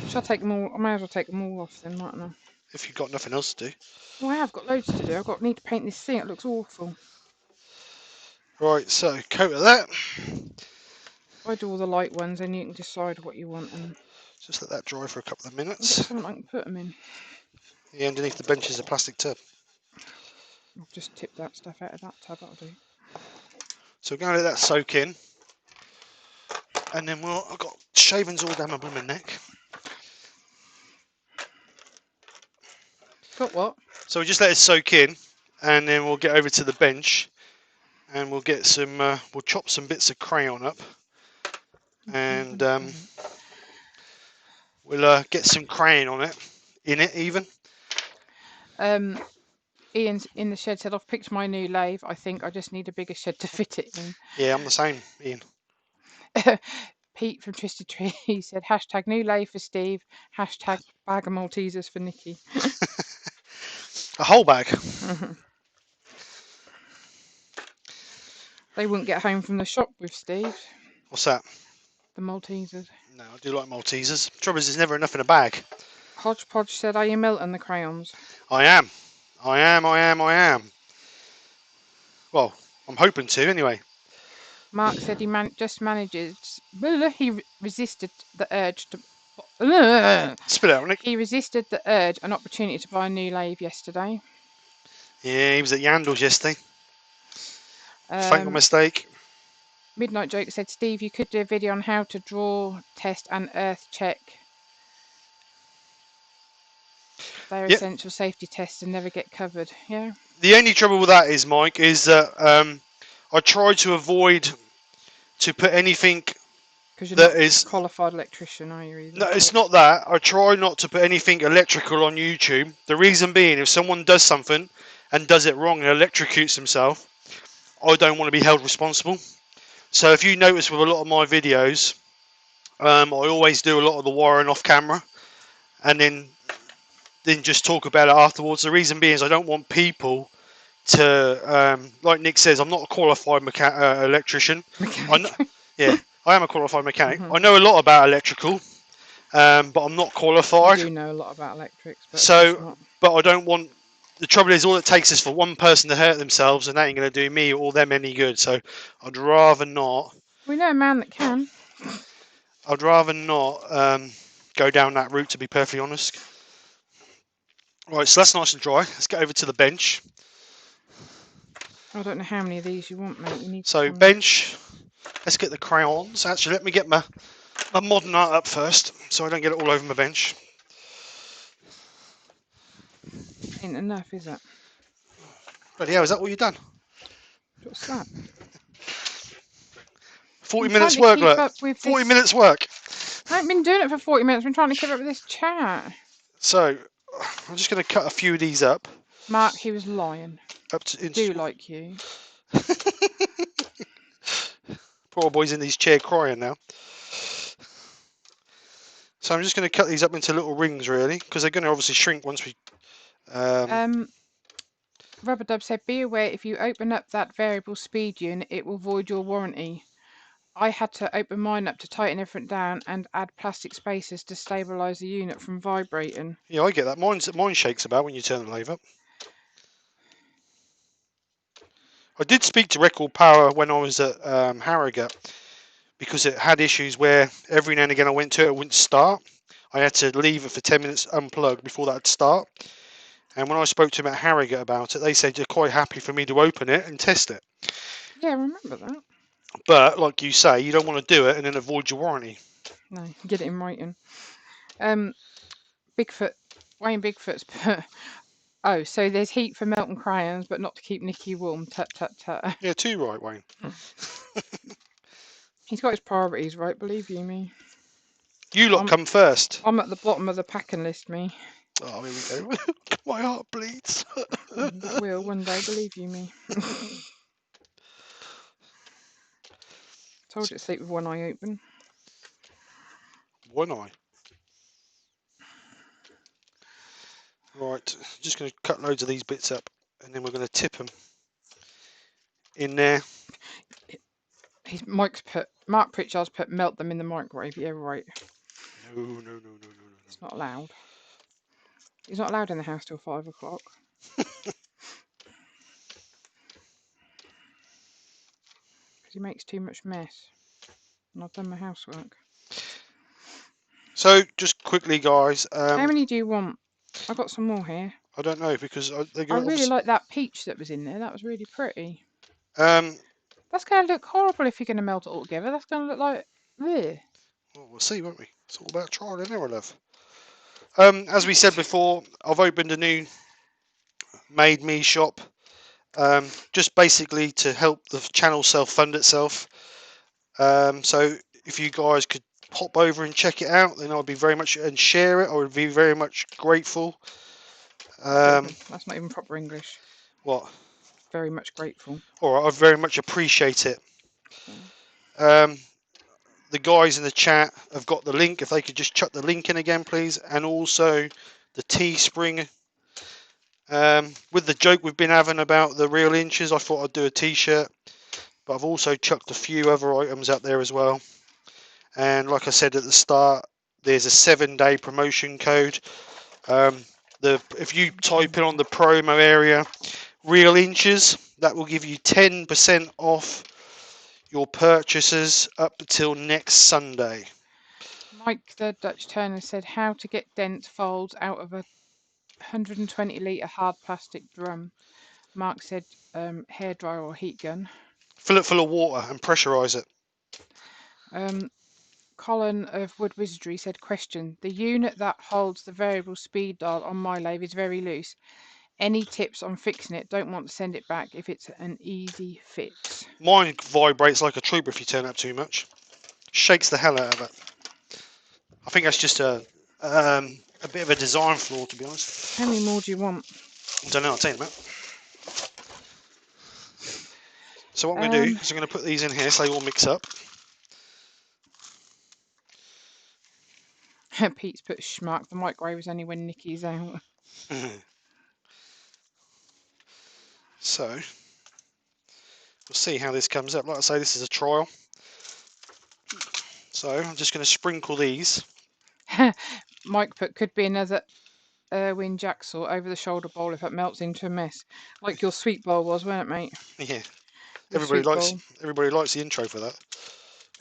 Shall I take them all? I may as well take them all off then, mightn't I? If you've got nothing else to do. Well, I have got loads to do. Need to paint this thing. It looks awful. Right, so coat of that. I do all the light ones, and you can decide what you want. And just let that dry for a couple of minutes. I've got something I can put them in. Yeah, underneath the bench is a plastic tub. I've just tipped that stuff out of that tub, that'll do. So we're going to let that soak in. And then I've got shavings all down my blooming neck. Got what? So we just let it soak in, and then we'll get over to the bench, and we'll get some. We'll chop some bits of crayon up, and we'll get some crayon on it, in it even. Ian's in the shed said, I've picked my new lathe. I think I just need a bigger shed to fit it in. Yeah, I'm the same, Ian. Pete from Twisted Tree said, hashtag new lathe for Steve, hashtag bag of Maltesers for Nikki. A whole bag. They wouldn't get home from the shop with Steve. What's that? The Maltesers. No, I do like Maltesers. Trouble is, there's never enough in a bag. Hodgepodge said, are you melting the crayons? I am. Well, I'm hoping to anyway. Mark said he just manages. He resisted the urge to. Spit it out, Nick. He resisted the urge and opportunity to buy a new lathe yesterday. Yeah, he was at Yandles yesterday. Fatal mistake. Midnight Joke said, Steve, you could do a video on how to draw, test, and earth check. They're essential safety tests and never get covered. Yeah. The only trouble with that is, Mike, is that I try to avoid to put anything because you're that not is a qualified electrician, are you? Either? No, it's not that. I try not to put anything electrical on YouTube. The reason being, if someone does something and does it wrong and electrocutes himself, I don't want to be held responsible. So if you notice with a lot of my videos, I always do a lot of the wiring off camera, and then just talk about it afterwards. The reason being is I don't want people to, like Nick says, I'm not a qualified electrician. Yeah, I am a qualified mechanic. I know a lot about electrical, but I'm not qualified. I do know a lot about electrics, but so, but I don't want. The trouble is, all it takes is for one person to hurt themselves, and that ain't going to do me or them any good. So, I'd rather not. We know a man that can. I'd rather not go down that route, to be perfectly honest. Right, so that's nice and dry. Let's get over to the bench. I don't know how many of these you want, mate. You need. So bench. Let's get the crayons. Actually, let me get my modern art up first, so I don't get it all over my bench. Ain't enough, is it? Bloody hell, is that all you've done? What's that? 40 minutes work, look. 40 minutes work. I haven't been doing it for 40 minutes. I've been trying to keep up with this chat. So, I'm just going to cut a few of these up. Mark, he was lying. Do like you. Poor boy's in his chair crying now. So I'm just going to cut these up into little rings, really, because they're going to obviously shrink once we... Rubber Dub said, be aware if you open up that variable speed unit, it will void your warranty. I had to open mine up to tighten everything down and add plastic spacers to stabilise the unit from vibrating. Yeah, I get that. Mine shakes about when you turn the lathe up. I did speak to Record Power when I was at Harrogate, because it had issues where every now and again I went to it, it wouldn't start. I had to leave it for 10 minutes unplugged before that would start. And when I spoke to them at Harrogate about it, they said they're quite happy for me to open it and test it. Yeah, I remember that. But, like you say, you don't want to do it and then avoid your warranty. No, get it in writing. Bigfoot, Wayne Bigfoot's put... Oh, so there's heat for melting crayons, but not to keep Nikki warm. Tut, tut, tut. Yeah, too right, Wayne. He's got his priorities right, believe you me. You lot come first. I'm at the bottom of the packing list, me. Oh, here we go. My heart bleeds. It will one day, believe you me. Told you to sleep with one eye open. One eye. Right, just going to cut loads of these bits up, and then we're going to tip them in there. Mark Pritchard's put melt them in the microwave. Yeah, right. No. It's not allowed. He's not allowed in the house till 5 o'clock. Because he makes too much mess. And I've done my housework. So, just quickly, guys. How many do you want? I've got some more here. I don't know because they I go really obviously. like that peach that was in there. That was really pretty. Um, That's going to look horrible if you're going to melt it all together. That's going to look like bleh. well, we'll see, won't we? It's all about trial and error, love. As we said before, I've opened a new Made Me shop. Just basically to help the channel self-fund itself. So if you guys could pop over and check it out, then I'd be very much and share it. I would be very much grateful. That's not even proper English. What? Very much grateful. All right, I very much appreciate it. Okay. Um, the guys in the chat have got the link. If they could just chuck the link in again, please, and also the Teespring. With the joke we've been having about the real inches, I thought I'd do a T-shirt, but I've also chucked a few other items out there as well. And like I said at the start, there's a 7-day promotion code. If you type in on the promo area real inches, that will give you 10% off your purchases up until next Sunday. Mike, the Dutch Turner, said how to get dent folds out of a 120-litre hard plastic drum. Mark said hairdryer or heat gun. Fill it full of water and pressurize it. Colin of Wood Wizardry said, question, the unit that holds the variable speed dial on my lathe is very loose. Any tips on fixing it? Don't want to send it back if it's an easy fix. Mine vibrates like a trooper if you turn up too much. Shakes the hell out of it. I think that's just a bit of a design flaw, to be honest. How many more do you want? I don't know, I'll tell you that. So what I'm going to do is I'm going to put these in here so they all mix up. Pete's put schmuck. The microwave is only when Nikki's out. So we'll see how this comes up. Like I say, this is a trial. So I'm just going to sprinkle these. Mike put could be another Erwin Jacksaw over the shoulder bowl if it melts into a mess, like your sweet bowl was, wasn't it, mate? Yeah, Your sweet bowl everybody likes the intro for that.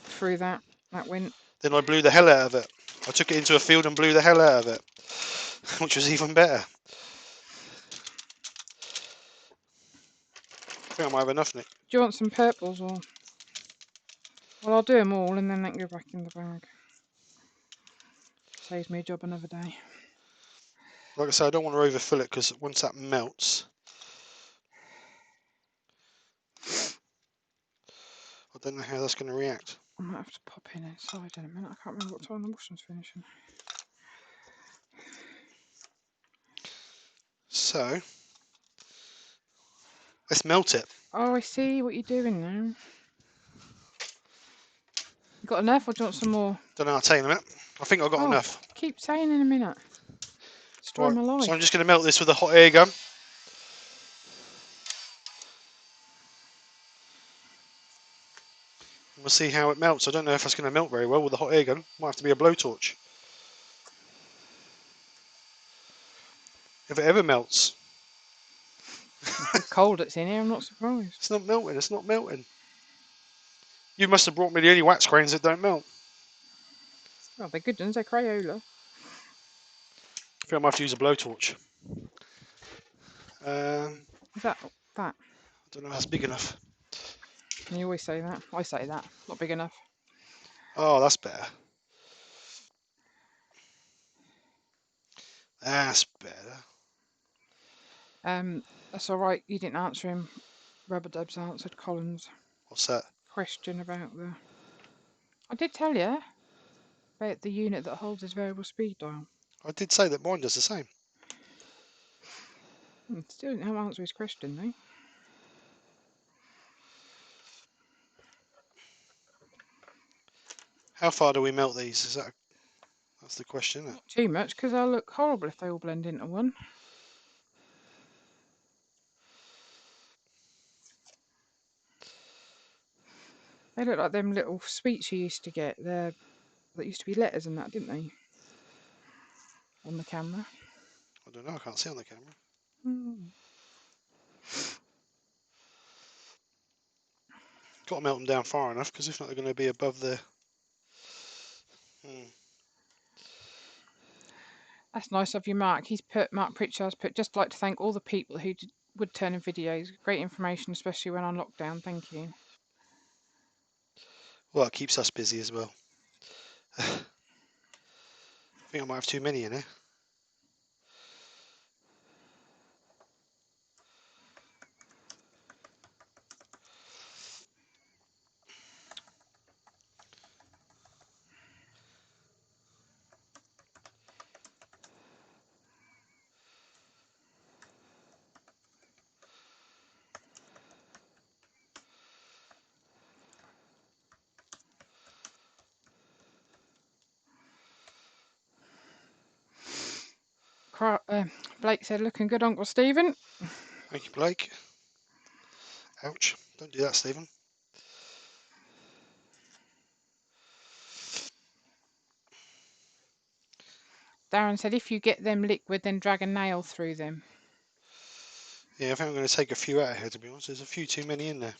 through that went. Then I blew the hell out of it. I took it into a field and blew the hell out of it, which was even better. I think I might have enough, Nick. Do you want some purples or? Well, I'll do them all and then they can go back in the bag. Saves me a job another day. Like I say, I don't want to overfill it because once that melts, I don't know how that's going to react. I might have to pop in inside in a minute. I can't remember what time the washing's finishing. So let's melt it. Oh, I see what you're doing now. You got enough, or do you want some more? Don't know, I'll tell you in a minute. I think I've got enough. Keep saying in a minute. Destroy my life. So I'm just going to melt this with a hot air gun. We'll see how it melts. I don't know if it's going to melt very well with the hot air gun. Might have to be a blowtorch. If it ever melts. It's cold it's in here, I'm not surprised. It's not melting, it's not melting. You must have brought me the only wax grains that don't melt. Oh, they're good ones, they're Crayola. I think I might have to use a blowtorch. Is that? I don't know if that's big enough. You always say that. I say that. Not big enough. Oh, that's better. That's better. That's alright, you didn't answer him. Rubber Dubs answered Colin's What's that? question about the... I did tell you about the unit that holds his variable speed dial. I did say that mine does the same. Still didn't have answer his question though. How far do we melt these? That's the question, isn't it? Not too much, because they'll look horrible if they all blend into one. They look like them little sweets you used to get. That used to be letters and that, didn't they? On the camera. I don't know, I can't see on the camera. Got to melt them down far enough, because if not, they're going to be above the... That's nice of you, Mark. Mark Pritchard's put, just like to thank all the people who would turn in videos. Great information, especially when on lockdown. Thank you. Well, it keeps us busy as well. I think I might have too many in here. Blake said, looking good, Uncle Stephen. Thank you, Blake. Ouch. Don't do that, Stephen. Darren said, if you get them liquid, then drag a nail through them. Yeah, I think I'm going to take a few out of here, to be honest. There's a few too many in there.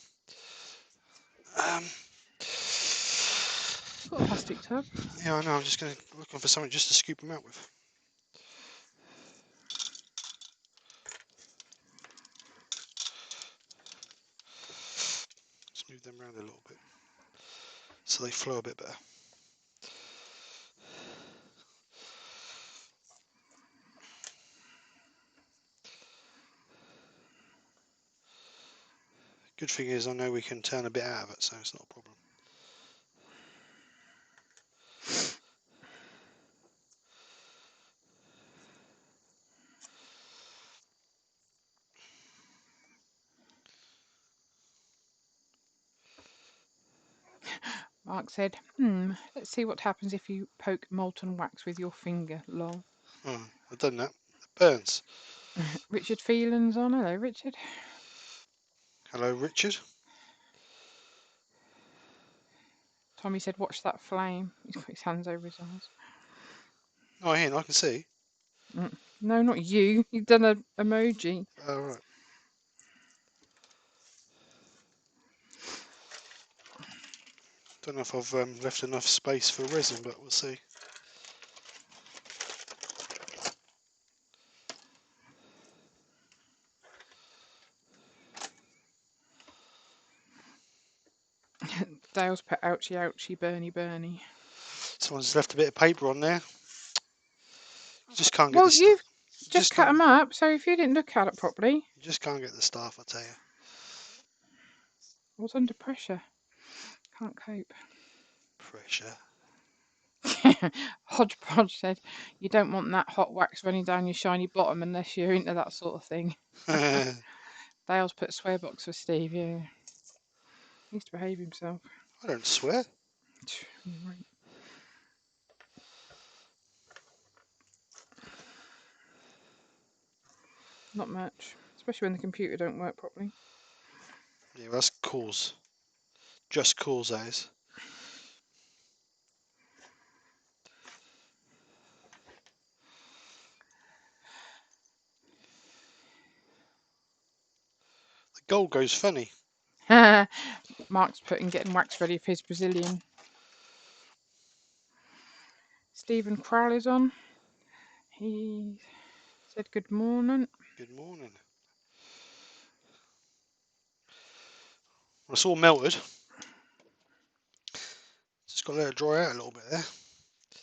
Got a plastic tub. Yeah, I know. I'm just looking for something just to scoop them out with. Let's move them around a little bit so they flow a bit better. Good thing is I know we can turn a bit out of it, so it's not a problem. Mark said, let's see what happens if you poke molten wax with your finger. Lol. Oh, I've done that. It burns. Richard Phelan's on. Hello, Richard. Hello, Richard. Tommy said, watch that flame. He's got his hands over his eyes. Oh, here, I can see. No, not you. You've done an emoji. Oh, right. Don't know if I've left enough space for resin, but we'll see. Dale's put ouchie ouchie, Bernie. Someone's left a bit of paper on there. You just can't get Well, the stuff. you've just cut them up, so if you didn't look at it properly. You just can't get the staff, I tell you. I was under pressure. Can't cope. Pressure. Hodgepodge said, you don't want that hot wax running down your shiny bottom unless you're into that sort of thing. Dale's put swear box for Steve, yeah. He needs to behave himself. I don't swear. You're right. Not much, especially when the computer don't work properly. Yeah, that's cause. Just cause, that is. The gold goes funny. Mark's putting getting wax ready for his Brazilian. Stephen Crowley's on. He said good morning. Good morning. Well, it's all melted. Just got to let it dry out a little bit there.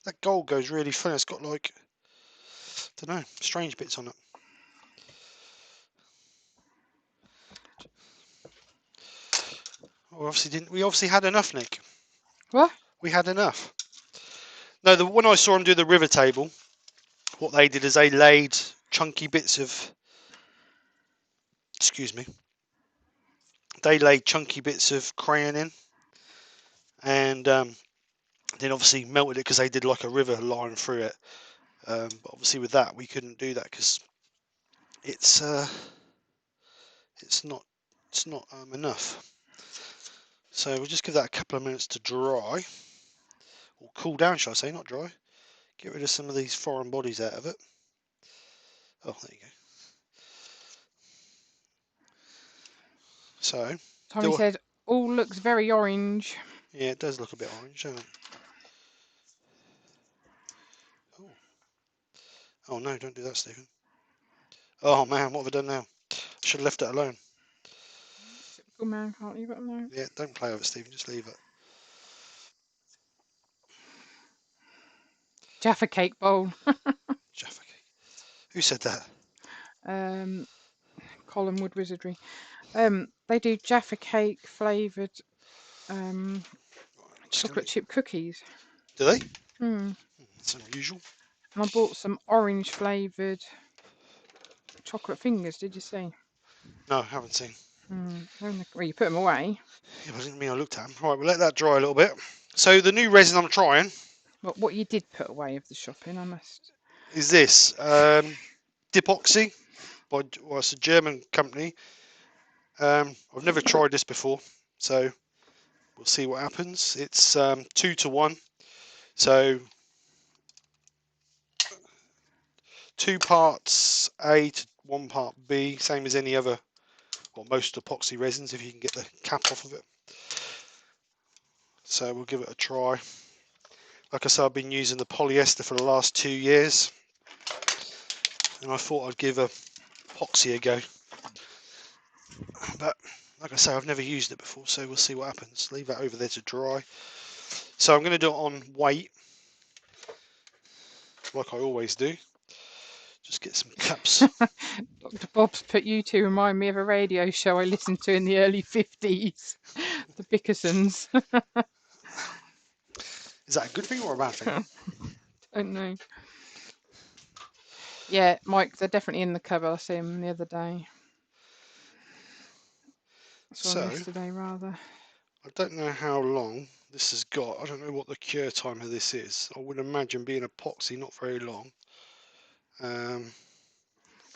That gold goes really funny. It's got like, I don't know, strange bits on it. We obviously had enough, Nick. What? We had enough. No, when I saw them do the river table, what they did is they laid chunky bits of, excuse me, they laid chunky bits of crayon in, and then obviously melted it because they did like a river line through it. But obviously with that we couldn't do that because it's not enough. So we'll just give that a couple of minutes to dry, or cool down, shall I say, not dry. Get rid of some of these foreign bodies out of it. Oh, there you go. So Tommy said, all looks very orange. yeah, it does look a bit orange, doesn't it? Oh. Oh no, don't do that, Stephen. Oh man, what have I done now? I should have left it alone. Typical man, can't leave it alone. Yeah, don't play with it, Stephen. Just leave it. Jaffa cake bowl. Jaffa cake. Who said that? um, Colin Wood Wizardry. They do Jaffa cake flavoured chocolate chip cookies. Do they? Hmm. That's unusual. And I bought some orange flavoured chocolate fingers. Did you see? No, I haven't seen. Well, you put them away. Yeah, I didn't mean I looked at them. Right, we'll let that dry a little bit. So the new resin I'm trying But what you did put away of the shopping, I must. is this Dipoxy. Well, it's a German company. I've never tried this before, so we'll see what happens. It's 2 to 1, so 2 parts A to 1 part B, same as any other, or most epoxy resins, if you can get the cap off of it. So we'll give it a try. Like I said, I've been using the polyester for the last 2 years, and I thought I'd give epoxy a go. But like I say, I've never used it before, so we'll see what happens. Leave that over there to dry. So I'm going to do it on weight, like I always do. Just get some cups. Dr. Bob's put you two remind me of a radio show I listened to in the early 50s. The Bickersons. Is that a good thing or a bad thing? Don't know. Yeah, Mike, they're definitely in the cupboard. I see them the other day. I saw them So yesterday, rather. I don't know how long this has got. I don't know what the cure time of this is. I would imagine being epoxy, not very long.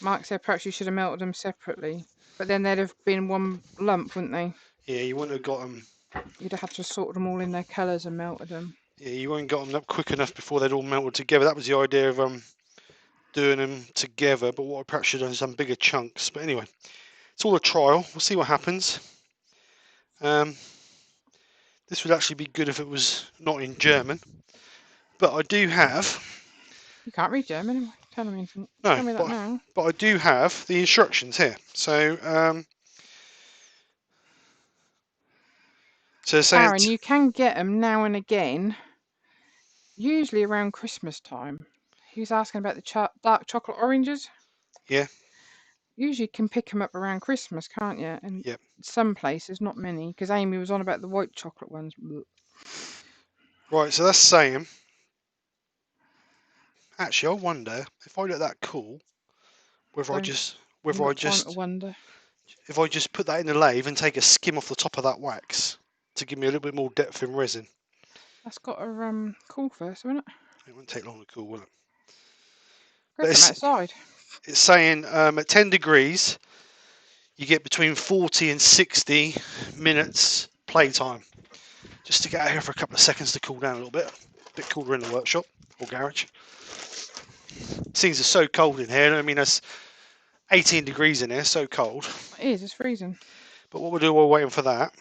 Mark said perhaps you should have melted them separately, but then they'd have been one lump, wouldn't they? Yeah, you wouldn't have got them. You'd have had to sort them all in their colours and melted them. Yeah, you wouldn't got them up quick enough before they'd all melted together. That was the idea of doing them together. But what I perhaps should have done is some bigger chunks. But anyway, it's all a trial. We'll see what happens. This would actually be good if it was not in German. But I do have. You can't read German. Tell me No, that now. but I do have the instructions here. So saying Aaron, you can get them now and again, usually around Christmas time. He was asking about the dark chocolate oranges. yeah, Usually you can pick them up around Christmas, can't you? And yeah. some places, not many, because Amy was on about the white chocolate ones. Right, so that's saying. Actually, I wonder if I let that cool, whether I Don't. just, You've whether I got time to just, wonder. if I just put that in the lathe and take a skim off the top of that wax to give me a little bit more depth in resin. That's got to cool first, won't it? It won't take long to cool, will it? Go But from outside. it's saying at 10 degrees, you get between 40 and 60 minutes playtime. Just to get out here for a couple of seconds to cool down a little bit. A bit cooler in the workshop or garage. Things are so cold in here. I mean, it's 18 degrees in here, so cold. It is, it's freezing. But what we'll do while we're waiting for that,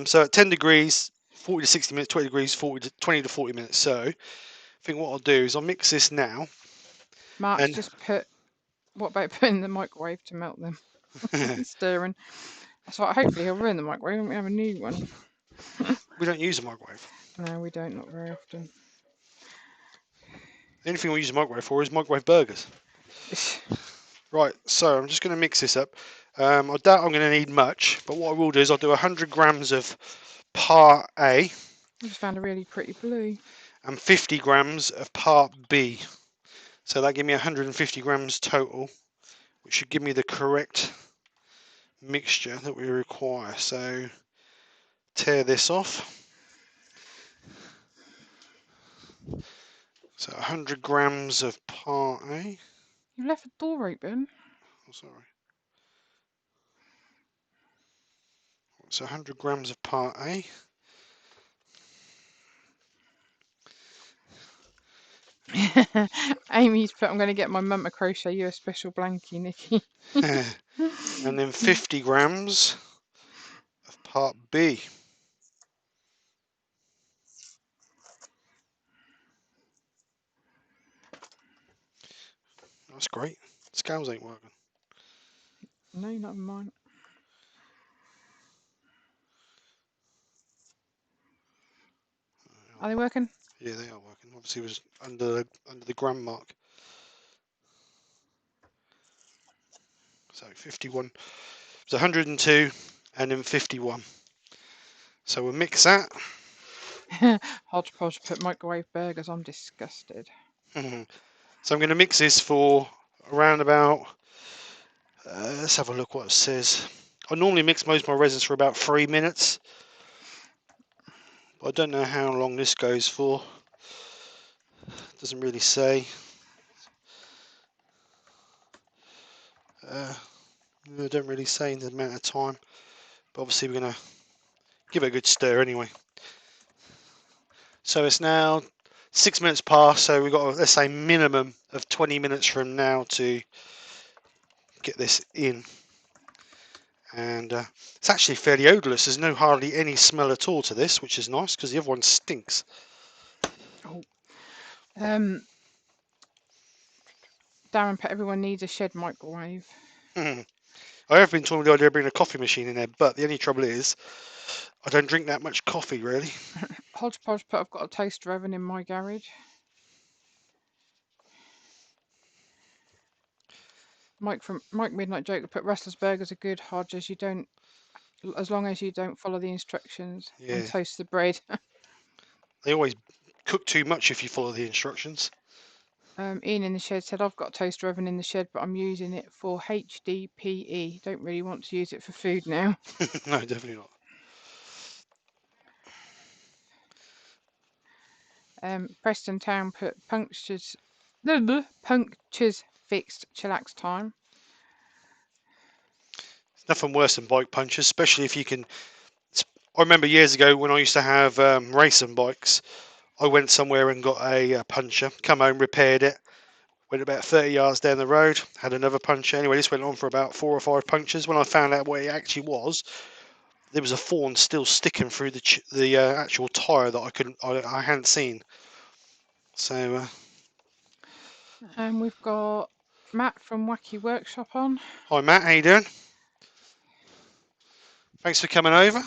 so at 10 degrees, 40 to 60 minutes, 20 degrees, 20 to 40 minutes. So I think what I'll do is I'll mix this now. Mark's And just put, what about putting in the microwave to melt them? Stirring. So hopefully he'll ruin the microwave and we have a new one. we don't use a microwave. No, we don't, not very often. The only thing we use a microwave for is microwave burgers. Right, so I'm just going to mix this up. I doubt I'm going to need much, but what I will do is I'll do 100 grams of part A. I just found a really pretty blue. And 50 grams of part B. So that gives me 150 grams total, which should give me the correct mixture that we require. So tear this off. So 100 grams of part A. You left the door open. Oh, sorry. So 100 grams of part A. Amy's put, I'm going to get my mum to crochet you a special blankie, Nikki. And then 50 grams of part B. That's great. Scales ain't working. No, not mine. Are they working? Yeah, they are working. Obviously, it was under the gram mark. So 51. It's 102 and then 51. So we'll mix that. Hodgepodge put microwave burgers. I'm disgusted. So I'm going to mix this for around about. Let's have a look what it says. I normally mix most of my resins for about 3 minutes. But I don't know how long this goes for. Doesn't really say. I don't really say the amount of time. But obviously we're going to give it a good stir anyway. So it's now 6 minutes past, so we've got, let's say, minimum of 20 minutes from now to get this in. And it's actually fairly odourless. There's no hardly any smell at all to this, which is nice because the other one stinks. Oh. Darren put everyone needs a shed microwave. I have been talking the idea of bringing a coffee machine in there, but the only trouble is I don't drink that much coffee, really. Hodgepodge put I've got a toaster oven in my garage. Mike Midnight Joker put Rustler's burgers are good, Hodge, as long as you don't follow the instructions and Yeah, toast the bread. they always cook too much if you follow the instructions. Ian in the shed said I've got a toaster oven in the shed, but I'm using it for HDPE. Don't really want to use it for food now. No, definitely not. Preston Town put punctures fixed, chillax time. It's nothing worse than bike punches, especially if you can. I remember years ago when I used to have racing bikes, I went somewhere and got a puncher, come home, repaired it, went about 30 yards down the road, had another puncher. Anyway, this went on for about 4 or 5 punctures. When I found out what it actually was, there was a thorn still sticking through the actual tyre that I hadn't seen. So. We've got Matt from Wacky Workshop on. Hi Matt, how you doing? Thanks for coming over.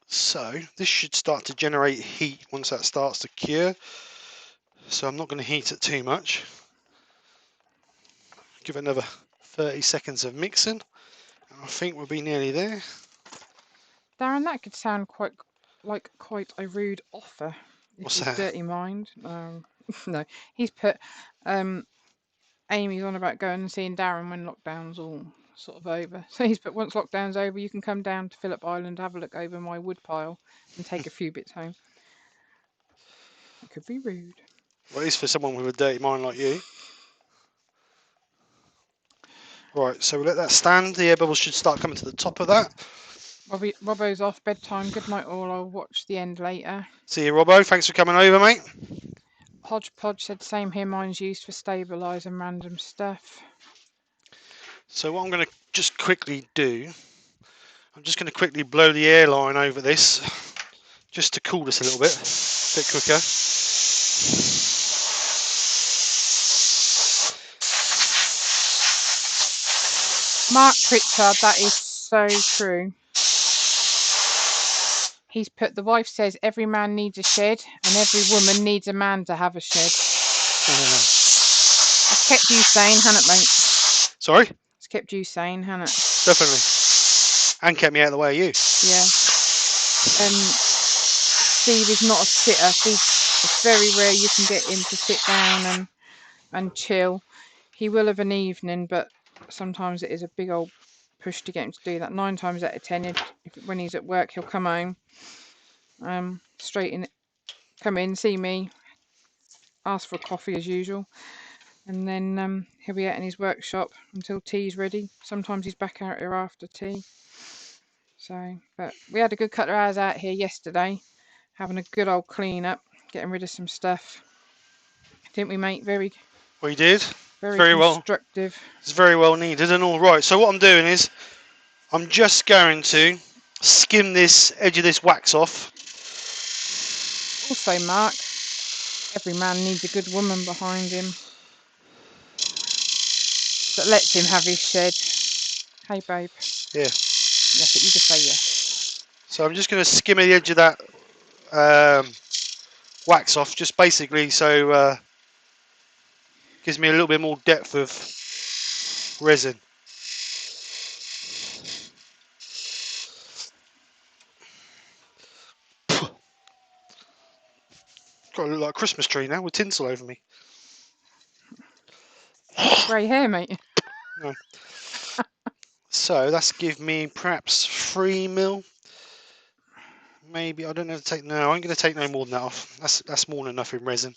So this should start to generate heat once that starts to cure. So I'm not going to heat it too much. Give it another 30 seconds of mixing. And I think we'll be nearly there. Darren, that could sound quite a rude offer. What's If that? Dirty Mind. No, he's put Amy's on about going and seeing Darren when lockdown's all sort of over. So he's put once lockdown's over, you can come down to Phillip Island, have a look over my wood pile, and take a few bits home. It could be rude. Well, at least for someone with a dirty mind like you. Right, so we'll let that stand. The air bubbles should start coming to the top of that. Robbo's off, bedtime. Good night all. I'll watch the end later. See you, Robbo. Thanks for coming over, mate. Hodgepodge said same here. Mine's used for stabilising random stuff. So what I'm going to just quickly do, I'm just going to quickly blow the airline over this, just to cool this a little bit quicker. Mark Pritchard, that is so true. He's put, the wife says every man needs a shed and every woman needs a man to have a shed. It's kept you sane, hasn't it, mate? Sorry? It's kept you sane, hasn't it? Definitely. And kept me out of the way of you. Yeah. Steve is not a sitter. It's very rare you can get him to sit down and chill. He will have an evening, but sometimes it is a big old push to get him to do that. 9 times out of 10, when he's at work, he'll come home, come in, see me, ask for a coffee as usual, and then he'll be out in his workshop until tea's ready. Sometimes he's back out here after tea. So, but we had a good couple of hours out here yesterday, having a good old clean up, getting rid of some stuff. Didn't we, mate? We did. Very constructive. Well. It's very well needed and all right. So what I'm doing is I'm just going to skim this edge of this wax off. Also, Mark, Every man needs a good woman behind him that lets him have his shed. Hey, babe. Yeah. Yes, you just say yes. So I'm just going to skim the edge of that wax off, just basically so gives me a little bit more depth of resin. Got to look like a Christmas tree now with tinsel over me. Got grey hair, mate. No. So that's give me perhaps 3 mil. Maybe I don't know to take. No, I'm going to take no more than that off. That's more than enough in resin.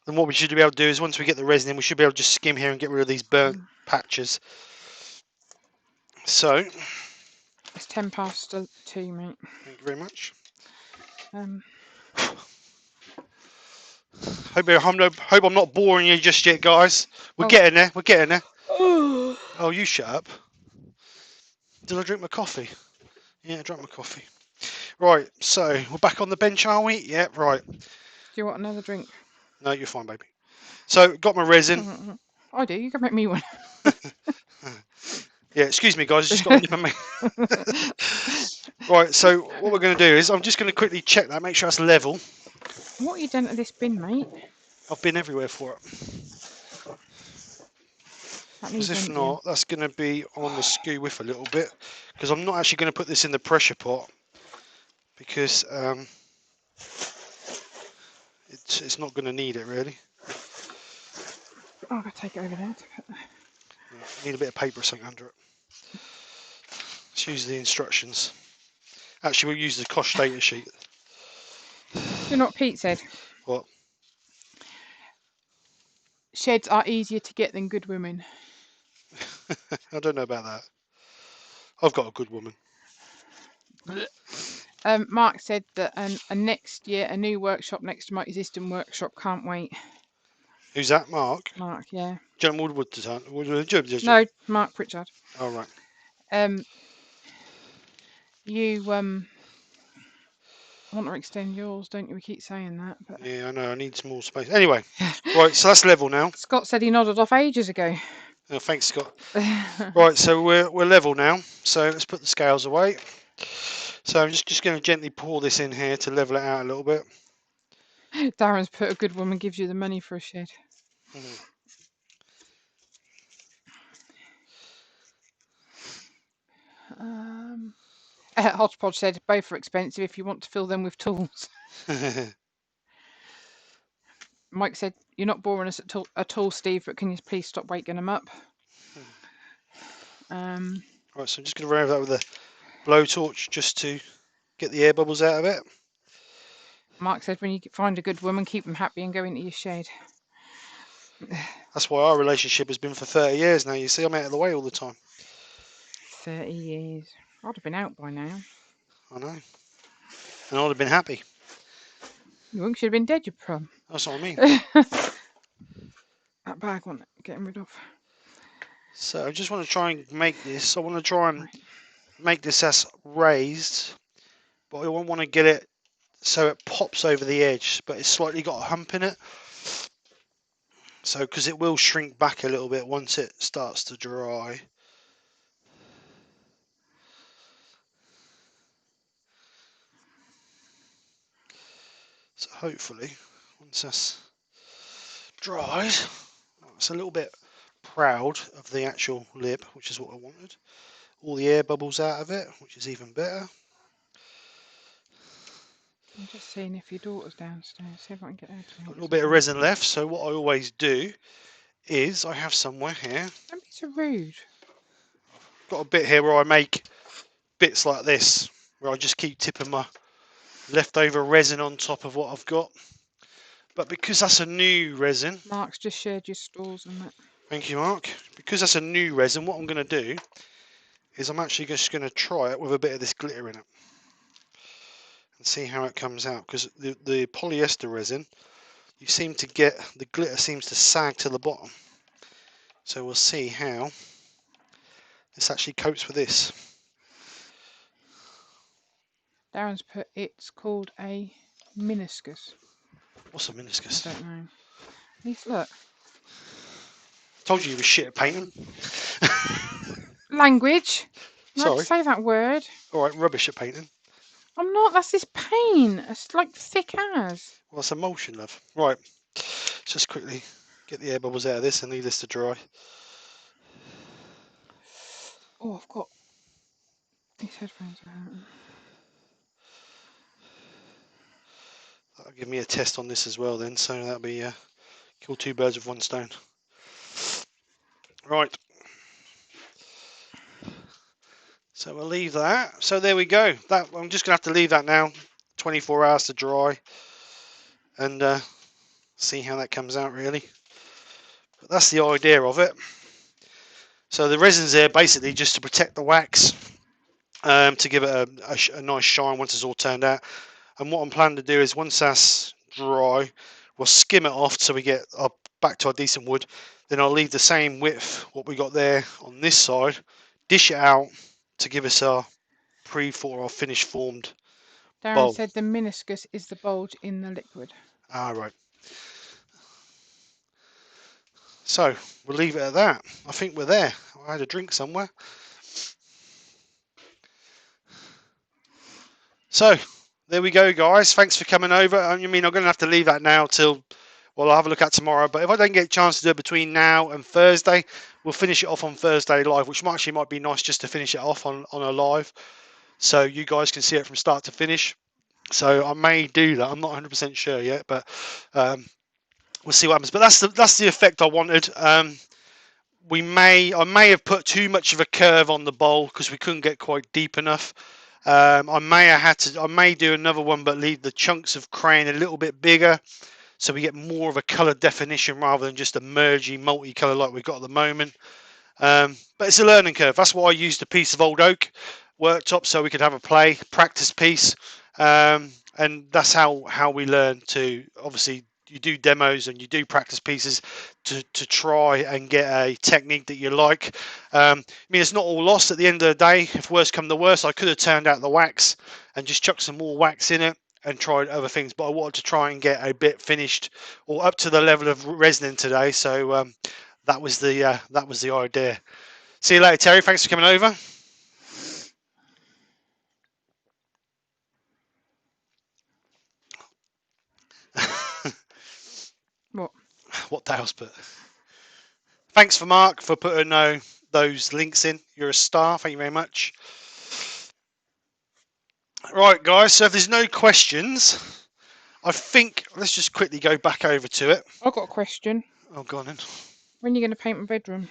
Then what we should be able to do is once we get the resin in, we should be able to just skim here and get rid of these burnt patches. So It's 10 past 2, mate. thank you very much. Um, Hope I'm not boring you just yet, guys. We're Oh. getting there. We're getting there. Oh. Oh, you shut up. Did I drink my coffee? Yeah, I drank my coffee. Right, so we're back on the bench, are we? Yeah, right. Do you want another drink? No, you're fine, baby. So, got my resin. I do. You can make me one. Yeah, excuse me, guys. I just got a nip of me. Right, so what we're going to do is I'm just going to quickly check that, make sure that's level. What have you done to this bin, mate? I've been everywhere for it. That Because needs if emptying. not, that's going to be on the skew with a little bit. Because I'm not actually going to put this in the pressure pot. Because it's not going to need it, really. Oh, I've got to take it over there. I need a bit of paper or something under it. Let's use the instructions. Actually, we'll use the cost data sheet. Do you know what Pete said? What? Sheds are easier to get than good women. I don't know about that. I've got a good woman. Mark said that next year a new workshop next to my existing workshop. Can't wait. Who's that, Mark? Mark, yeah. John Woodward. No, Mark Pritchard. Oh, right. You want to extend yours, don't you? We keep saying that, but Yeah, I know. I need some more space. Anyway, right. So that's level now. Scott said he nodded off ages ago. Oh, thanks, Scott. Right. So we're level now. So let's put the scales away. So I'm just going to gently pour this in here to level it out a little bit. Darren's put a good woman gives you the money for a shed. Hodgepodge said both are expensive if you want to fill them with tools. Mike said, you're not boring us at all, Steve, but can you please stop waking them up? Right, so I'm just going to remove that with a blowtorch just to get the air bubbles out of it. Mark said, when you find a good woman, keep them happy and go into your shed. That's why our relationship has been for 30 years now. You see, I'm out of the way all the time. 30 years. I'd have been out by now. I know. And I'd have been happy. You should have been dead, you prom. That's what I mean. That bag one, getting rid of. So I just want to try and make this. I want to try and make this as raised, but I don't want to get it so it pops over the edge, but it's slightly got a hump in it. So, because it will shrink back a little bit once it starts to dry. So hopefully, once that's dried, it's a little bit proud of the actual lip, which is what I wanted. All the air bubbles out of it, which is even better. I'm just seeing if your daughter's downstairs. See if I can get her to Got a help. little bit of resin left, so what I always do is I have somewhere here. Don't be so rude. Got a bit here where I make bits like this, where I just keep tipping my leftover resin on top of what I've got. But because that's a new resin, Mark's just shared your stores and that. thank you, Mark. Because that's a new resin, what I'm going to do is I'm actually just going to try it with a bit of this glitter in it and see how it comes out. Because the polyester resin, you seem to get the glitter seems to sag to the bottom. So we'll see how this actually copes with this. Darren's put it's called a meniscus. What's a I meniscus? don't know. These look. Told you were shit at painting. Language. I'm not to Sorry. say that word. All right, rubbish at painting. I'm not. That's this paint. It's like thick as. Well, it's emulsion, love. Right. Let's just quickly get the air bubbles out of this and leave this to dry. Oh, I've got these headphones out. That'll give me a test on this as well then, so that'll be kill two birds with one stone. Right. So we'll leave that. So there we go. That I'm just gonna have to leave that now, 24 hours to dry, and see how that comes out really. But that's the idea of it. So the resin's there basically just to protect the wax, to give it a nice shine once it's all turned out. And what I'm planning to do is once that's dry, we'll skim it off so we get back to our decent wood. Then I'll leave the same width what we got there on this side, dish it out to give us our pre-for our finished formed Darren bowl. said the meniscus is the bulge in the liquid. Ah, right. So we'll leave it at that. I think we're there. I had a drink somewhere. So there we go, guys. Thanks for coming over. I mean, I'm going to have to leave that now till, well, I'll have a look at tomorrow. But if I don't get a chance to do it between now and Thursday, we'll finish it off on Thursday live, which actually might be nice just to finish it off on a live, so you guys can see it from start to finish. So I may do that. I'm not 100% sure yet, but we'll see what happens. But that's the effect I wanted. I may have put too much of a curve on the bowl because we couldn't get quite deep enough. I may do another one, but leave the chunks of crayon a little bit bigger, so we get more of a color definition rather than just a mergy multi-color like we've got at the moment. But it's a learning curve. That's why I used a piece of old oak worktop so we could have a practice piece, and that's how we learn to obviously. You do demos and you do practice pieces to try and get a technique that you like. I mean, it's not all lost at the end of the day. If worse come to worse, I could have turned out the wax and just chucked some more wax in it and tried other things, but I wanted to try and get a bit finished or up to the level of resin today. So that was the idea. See you later, Terry. Thanks for coming over. What? What Dale's put. Thanks for Mark for putting those links in. You're a star. Thank you very much. Right, guys. So if there's no questions, I think let's just quickly go back over to it. I've got a question. Oh, go on then. When are you going to paint my bedroom?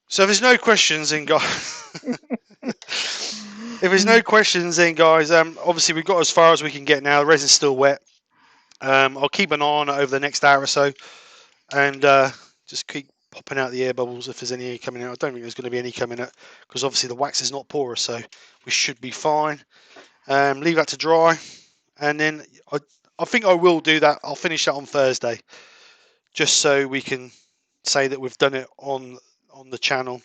So if there's no questions, then guys. If there's no questions, then guys, obviously we've got as far as we can get now. The resin's still wet. I'll keep an eye on it over the next hour or so, and just keep popping out the air bubbles if there's any coming out. I don't think there's going to be any coming out because obviously the wax is not porous, so we should be fine. Leave that to dry, and then I think I will do that. I'll finish that on Thursday, just so we can say that we've done it on the channel,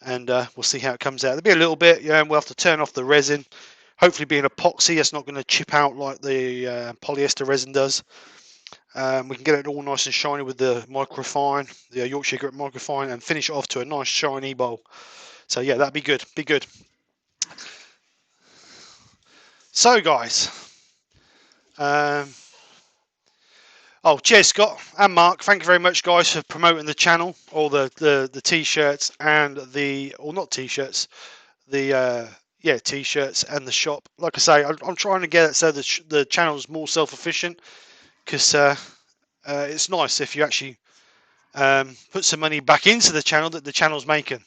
and we'll see how it comes out. There'll be a little bit, yeah, and we'll have to turn off the resin. Hopefully being epoxy, it's not going to chip out like the polyester resin does. We can get it all nice and shiny with the microfine, the Yorkshire Grip microfine, and finish it off to a nice shiny bowl. So yeah, that'd be good. Be good. So guys, cheers Scott and Mark. Thank you very much, guys, for promoting the channel, all the t-shirts and not t-shirts, t-shirts and the shop. Like I say, I'm trying to get it so the channel's more self-efficient, because it's nice if you actually put some money back into the channel that the channel's making,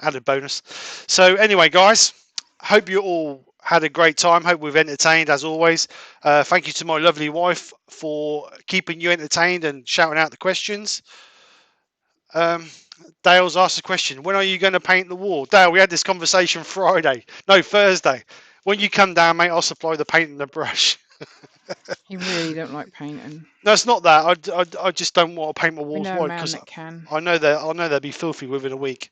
added bonus. So anyway, guys, hope you all had a great time. Hope we've entertained as always. Thank you to my lovely wife for keeping you entertained and shouting out the questions. Dale's asked a question: when are you going to paint the wall? Dale, we had this conversation Thursday. When you come down, mate, I'll supply the paint and the brush. You really don't like painting. No, it's not that. I just don't want to paint my We walls know a white man because that can. I know they'll be filthy within a week.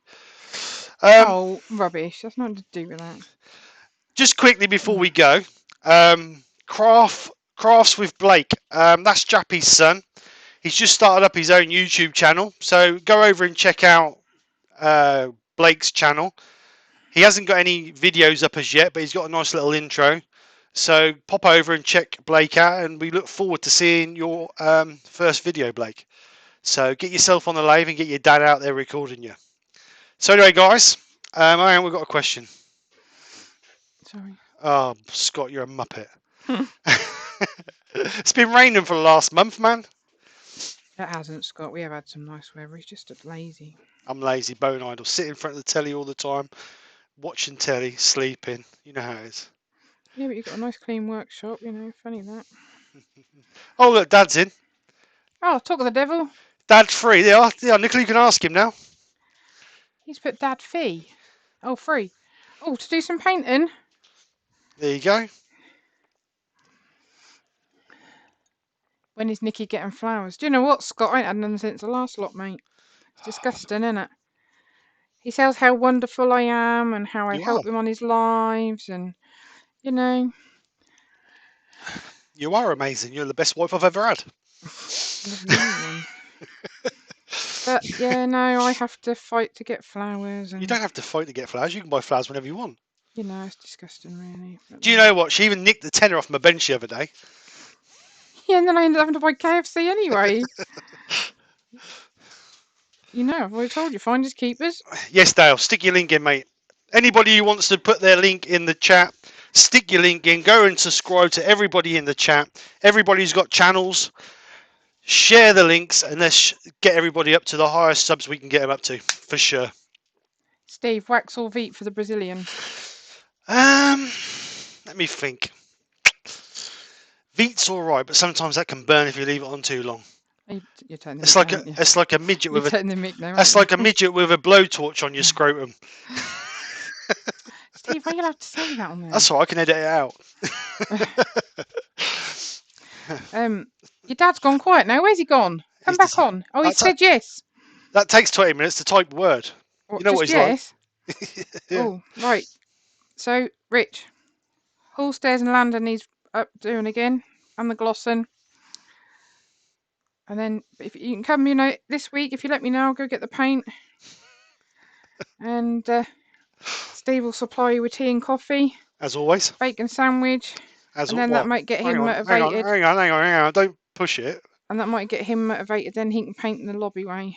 Oh, rubbish. That's nothing to do with that. Just quickly before we go, Krafts Krafts with Blake. That's Jappy's son. He's just started up his own YouTube channel, so go over and check out Blake's channel. He hasn't got any videos up as yet, but he's got a nice little intro. So pop over and check Blake out, and we look forward to seeing your first video, Blake. So get yourself on the lathe and get your dad out there recording you. So anyway, guys, we've got a question. Sorry. Oh, Scott, you're a muppet. It's been raining for the last month, man. It hasn't, Scott. We have had some nice weather. He's just lazy. I'm lazy, bone idle, sit in front of the telly all the time, watching telly, sleeping. You know how it is. Yeah, but you've got a nice clean workshop, funny that. Oh, look, Dad's in. Oh, talk of the devil. Dad's free. Yeah, Nicola, you can ask him now. He's put Dad fee. Oh, free. Oh, to do some painting. There you go. When is Nicky getting flowers? Do you know what, Scott? I ain't had none since the last lot, mate. It's disgusting, isn't it? He says how wonderful I am and how I help him on his lives and, You are amazing. You're the best wife I've ever had. But, yeah, no, I have to fight to get flowers. And, you don't have to fight to get flowers. You can buy flowers whenever you want. It's disgusting, really. Do you know what? She even nicked the tenner off my bench the other day. Yeah, and then I ended up having to buy KFC anyway. I've already told you, finders keepers. Yes, Dale, stick your link in, mate. Anybody who wants to put their link in the chat, stick your link in. Go and subscribe to everybody in the chat. Everybody who's got channels, share the links, and let's get everybody up to the highest subs we can get them up to, for sure. Steve, wax or Veet for the Brazilian? Let me think. Veet's all right, but sometimes that can burn if you leave it on too long. You're turning it's like a midget with a mic now, that's like a midget with a blowtorch on your scrotum. Steve, why are you allowed to say that on there? That's all right, I can edit it out. Your dad's gone quiet now. Where's he gone? Come back on. Oh, he said yes. That takes 20 minutes to type the word. You know what he's yes? like. Yeah. Oh, right. So, Rich, Hall, Stairs and Landon he's up doing again, and the glossing. And then, if you can come, this week, if you let me know, I'll go get the paint. And Steve will supply you with tea and coffee. As always. Bacon sandwich. That might get him motivated. Hang on. Don't push it. And that might get him motivated. Then he can paint in the lobby way.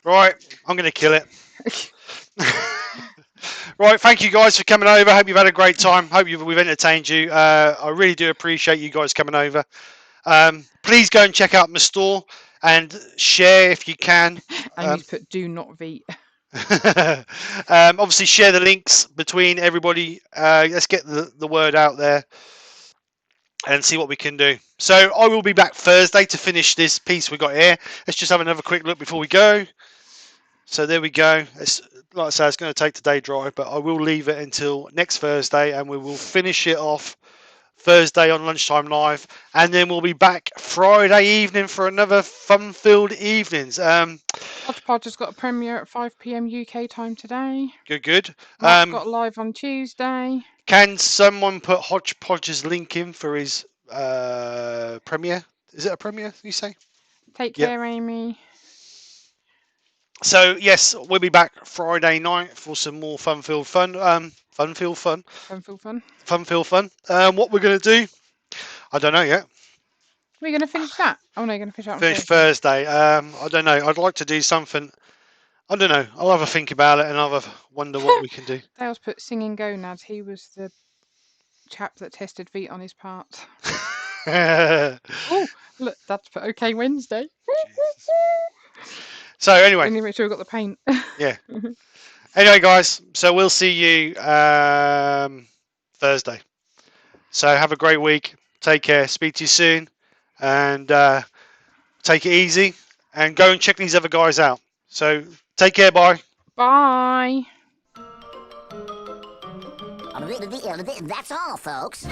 Right, I'm going to kill it. Right, thank you guys for coming over. Hope you've had a great time. Hope we've entertained you. I really do appreciate you guys coming over. Please go and check out my store and share if you can. Amy's put do not Veet. Obviously, share the links between everybody. Let's get the word out there and see what we can do. So I will be back Thursday to finish this piece we got here. Let's just have another quick look before we go. So there we go. Like I say, it's going to take today dry, but I will leave it until next Thursday, and we will finish it off Thursday on Lunchtime Live, and then we'll be back Friday evening for another fun-filled evenings. Hodgepodge has got a premiere at 5 p.m. UK time today. Good. Mark's got live on Tuesday. Can someone put Hodgepodge's link in for his premiere? Is it a premiere, you say? Take care, Amy. So, yes, we'll be back Friday night for some more fun-filled fun. Fun-filled fun. What we're going to do, I don't know yet. We're going to finish that? Oh, no, you're going to finish that on Thursday. I don't know. I'd like to do something. I don't know. I'll have a think about it and I'll have a wonder what we can do. Dale's put singing gonads. He was the chap that tested Veet on his part. Oh, look, that's put OK Wednesday. So anyway, we need to make sure we've got the paint. Yeah. Anyway, guys, so we'll see you Thursday. So have a great week. Take care. Speak to you soon, and take it easy. And go and check these other guys out. So take care. Bye. Bye. That's all, folks.